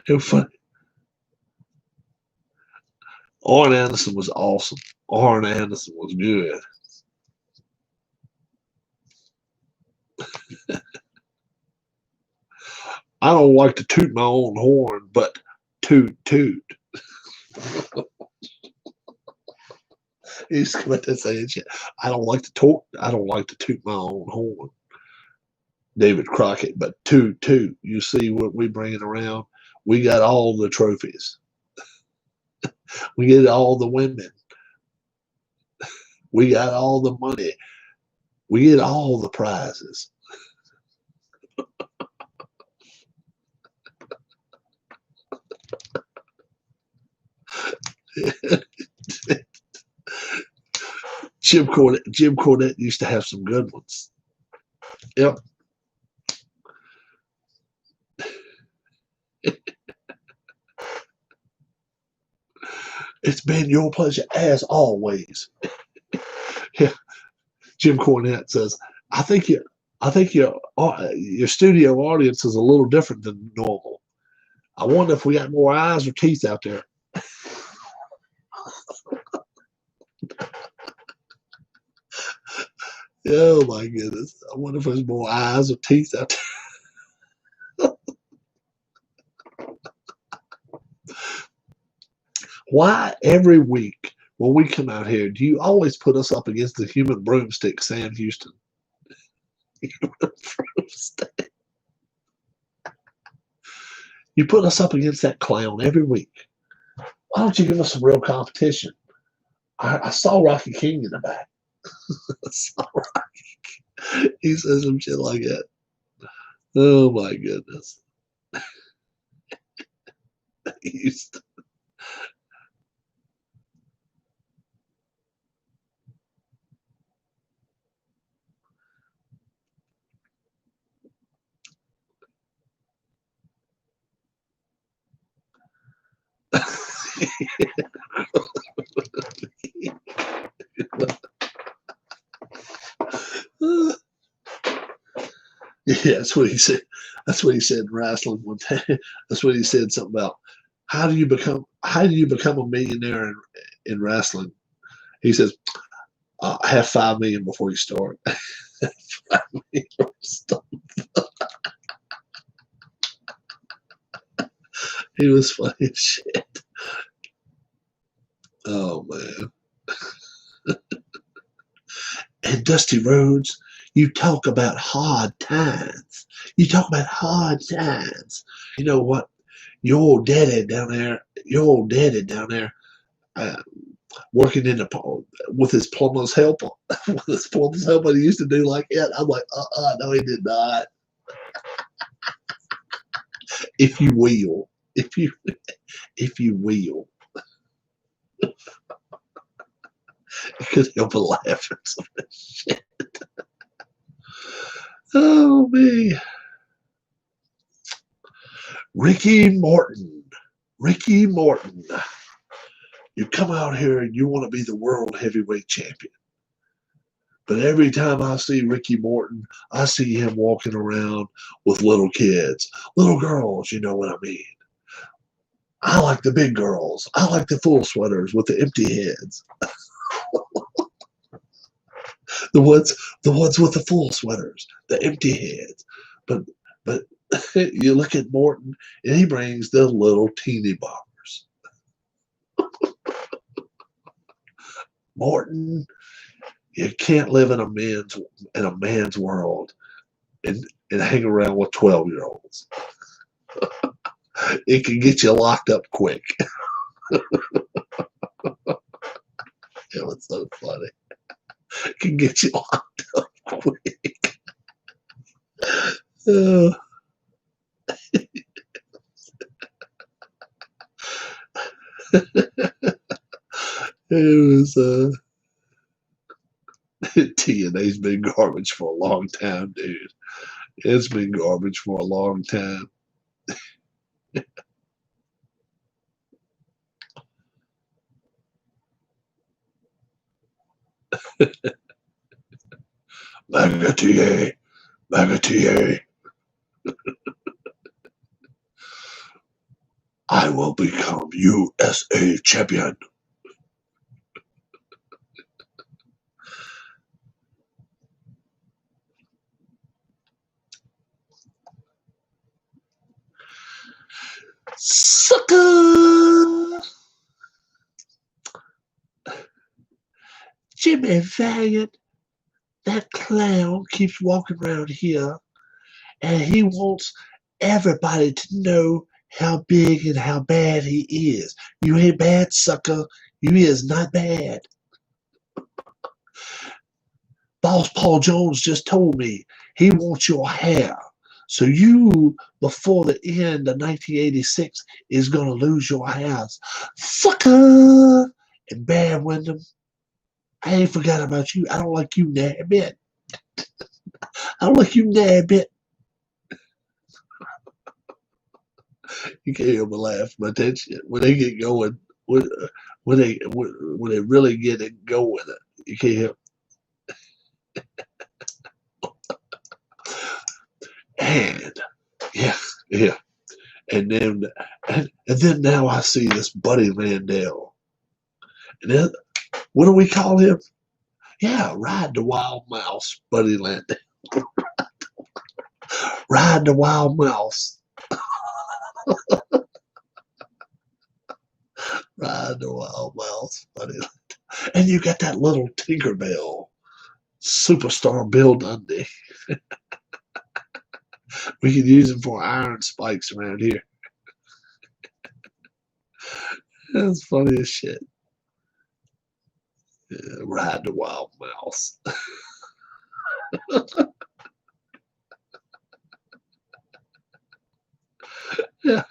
It was funny. Arn Anderson was awesome. Arn Anderson was good. I don't like to toot my own horn, but toot toot. He's coming to say shit. I don't like to talk. I don't like to toot my own horn. David Crockett, but toot toot. You see what we bringing around? We got all the trophies. We get all the women. We got all the money. We get all the prizes. Jim Cornette used to have some good ones. Yep. It's been your pleasure as always. Yeah. Jim Cornette says, I think your studio audience is a little different than normal. I wonder if we got more eyes or teeth out there. Oh my goodness. I wonder if there's more eyes or teeth out there. Why every week when we come out here, do you always put us up against the human broomstick, Sam Houston? Human broomstick. You put us up against that clown every week. Why don't you give us some real competition? I saw Rocky King in the back. I saw Rocky. He says some shit like that. Oh my goodness. Houston. Yeah, that's what he said. That's what he said in wrestling one time. That's what he said, something about how do you become a millionaire in wrestling? He says, have 5 million before you start. 5 million before you start. He was funny as shit. Oh man. And Dusty Rhodes, you talk about hard times. You talk about hard times. You know what? Your old daddy down there, working in the with his plumber's helper. With his plumber's helper, he used to do like that. I'm like, no, he did not. If you will. If you will. You couldn't help but laugh at some of this shit. Oh, me. Ricky Morton. You come out here and you want to be the world heavyweight champion. But every time I see Ricky Morton, I see him walking around with little kids, little girls, you know what I mean. I like the big girls. I like the full sweaters with the empty heads. The ones with the full sweaters, the empty heads. But you look at Morton and he brings the little teeny boppers. Morton, you can't live in a man's world and hang around with 12-year-olds. It can get you locked up quick. It was so funny. It can get you locked up quick. It was TNA's been garbage for a long time, dude. It's been garbage for a long time. MAGA TA. I will become USA champion. Sucker! Jimmy Valiant, that clown, keeps walking around here, and he wants everybody to know how big and how bad he is. You ain't bad, sucker. You is not bad. Boss Paul Jones just told me he wants your hair So you, before the end of 1986, is going to lose your house. Sucker! And Bear Wyndham, I ain't forgot about you. I don't like you nary a bit. I don't like you nary a bit. You can't hear me laugh, but that's when they get going, when they really get it going, you can't hear. And yeah, and then now I see this Buddy Landell, and then what do we call him? Yeah, Ride the Wild Mouse, Buddy Landell. Ride the Wild Mouse. Ride the Wild Mouse, Buddy Landell. And you got that little Tinkerbell, Superstar Bill Dundee. We could use him for iron spikes around here. That's funny as shit. Yeah, Ride the Wild Mouse. Yeah.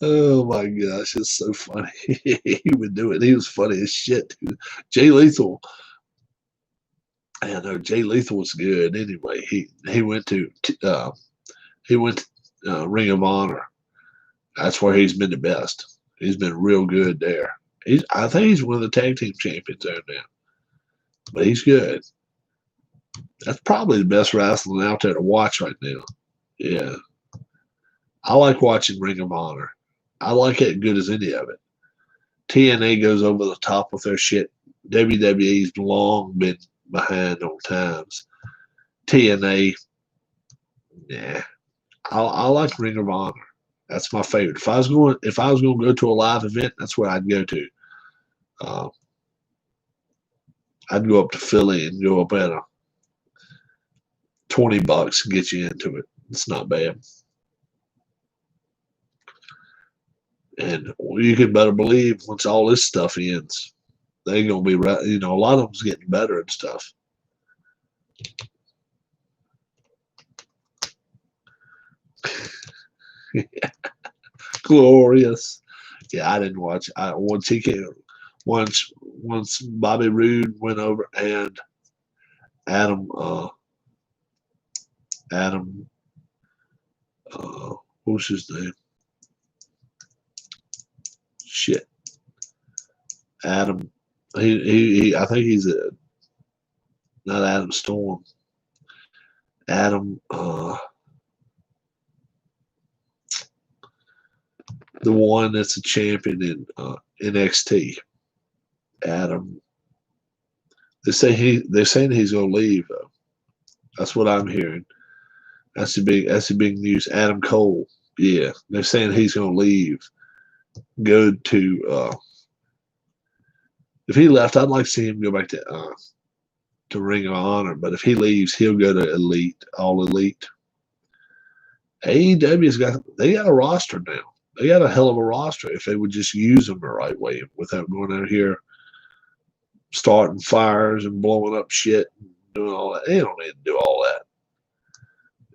Oh my gosh, it's so funny. He would do it. He was funny as shit. Jay Lethal. I know Jay Lethal was good. Anyway, he went to Ring of Honor. That's where he's been the best. He's been real good there. I think he's one of the tag team champions there now. But he's good. That's probably the best wrestling out there to watch right now. Yeah. I like watching Ring of Honor. I like it good as any of it. TNA goes over the top with their shit. WWE's long been behind on times. TNA, yeah. I like Ring of Honor. That's my favorite. If I was going to go to a live event, that's where I'd go to. I'd go up to Philly and go up at a $20 and get you into it. It's not bad. And you can better believe once all this stuff ends, they're going to be, a lot of them's getting better and stuff. Glorious. Yeah, I didn't watch. Once Bobby Roode went over and Adam, what's his name? Shit. Adam, he I think he's not Adam Storm. Adam, the one that's a champion in NXT. Adam. They're saying he's gonna leave. That's what I'm hearing. That's the big news. Adam Cole. Yeah, they're saying he's gonna leave. Go to if he left, I'd like to see him go back to Ring of Honor. But if he leaves, he'll go to Elite, All Elite. AEW's they got a roster now. They got a hell of a roster if they would just use them the right way without going out here starting fires and blowing up shit and doing all that. They don't need to do all that.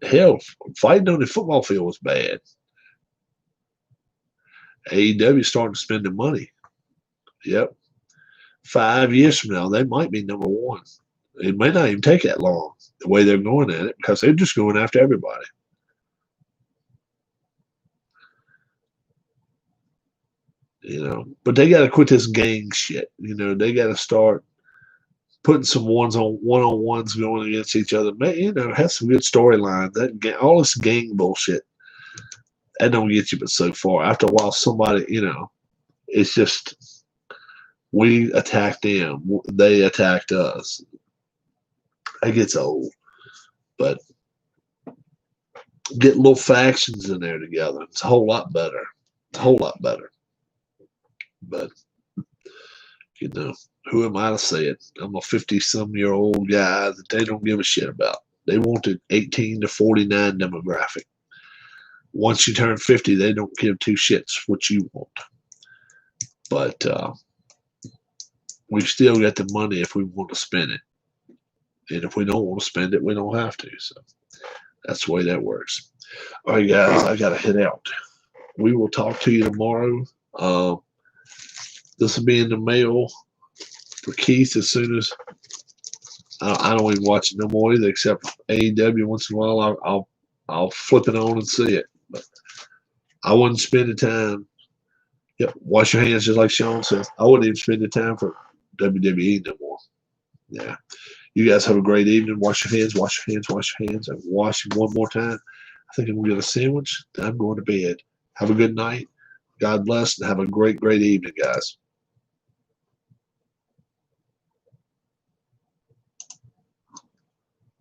Hell, fighting on the football field was bad. AEW starting to spend the money. Yep. 5 years from now, they might be number one. It may not even take that long, the way they're going at it, because they're just going after everybody. But they got to quit this gang shit. They got to start putting some one-on-ones going against each other. Have some good storylines. All this gang bullshit, that don't get you but so far. After a while, somebody, it's just we attacked them, they attacked us. That gets old. But get little factions in there together. It's a whole lot better. It's a whole lot better. But, who am I to say it? I'm a 50-some-year-old guy that they don't give a shit about. They want the 18 to 49 demographic. Once you turn 50, they don't give two shits what you want. But we still got the money if we want to spend it. And if we don't want to spend it, we don't have to. So That's the way that works. All right, guys, I got to head out. We will talk to you tomorrow. This will be in the mail for Keith as soon as I don't even watch it no more either, except AEW once in a while. I'll flip it on and see it. But I wouldn't spend the time. Yep, wash your hands just like Sean says. I wouldn't even spend the time for WWE no more. Yeah. You guys have a great evening. Wash your hands, wash your hands, wash your hands, and wash them one more time. I think I'm going to get a sandwich. Then I'm going to bed. Have a good night. God bless, and have a great, great evening, guys.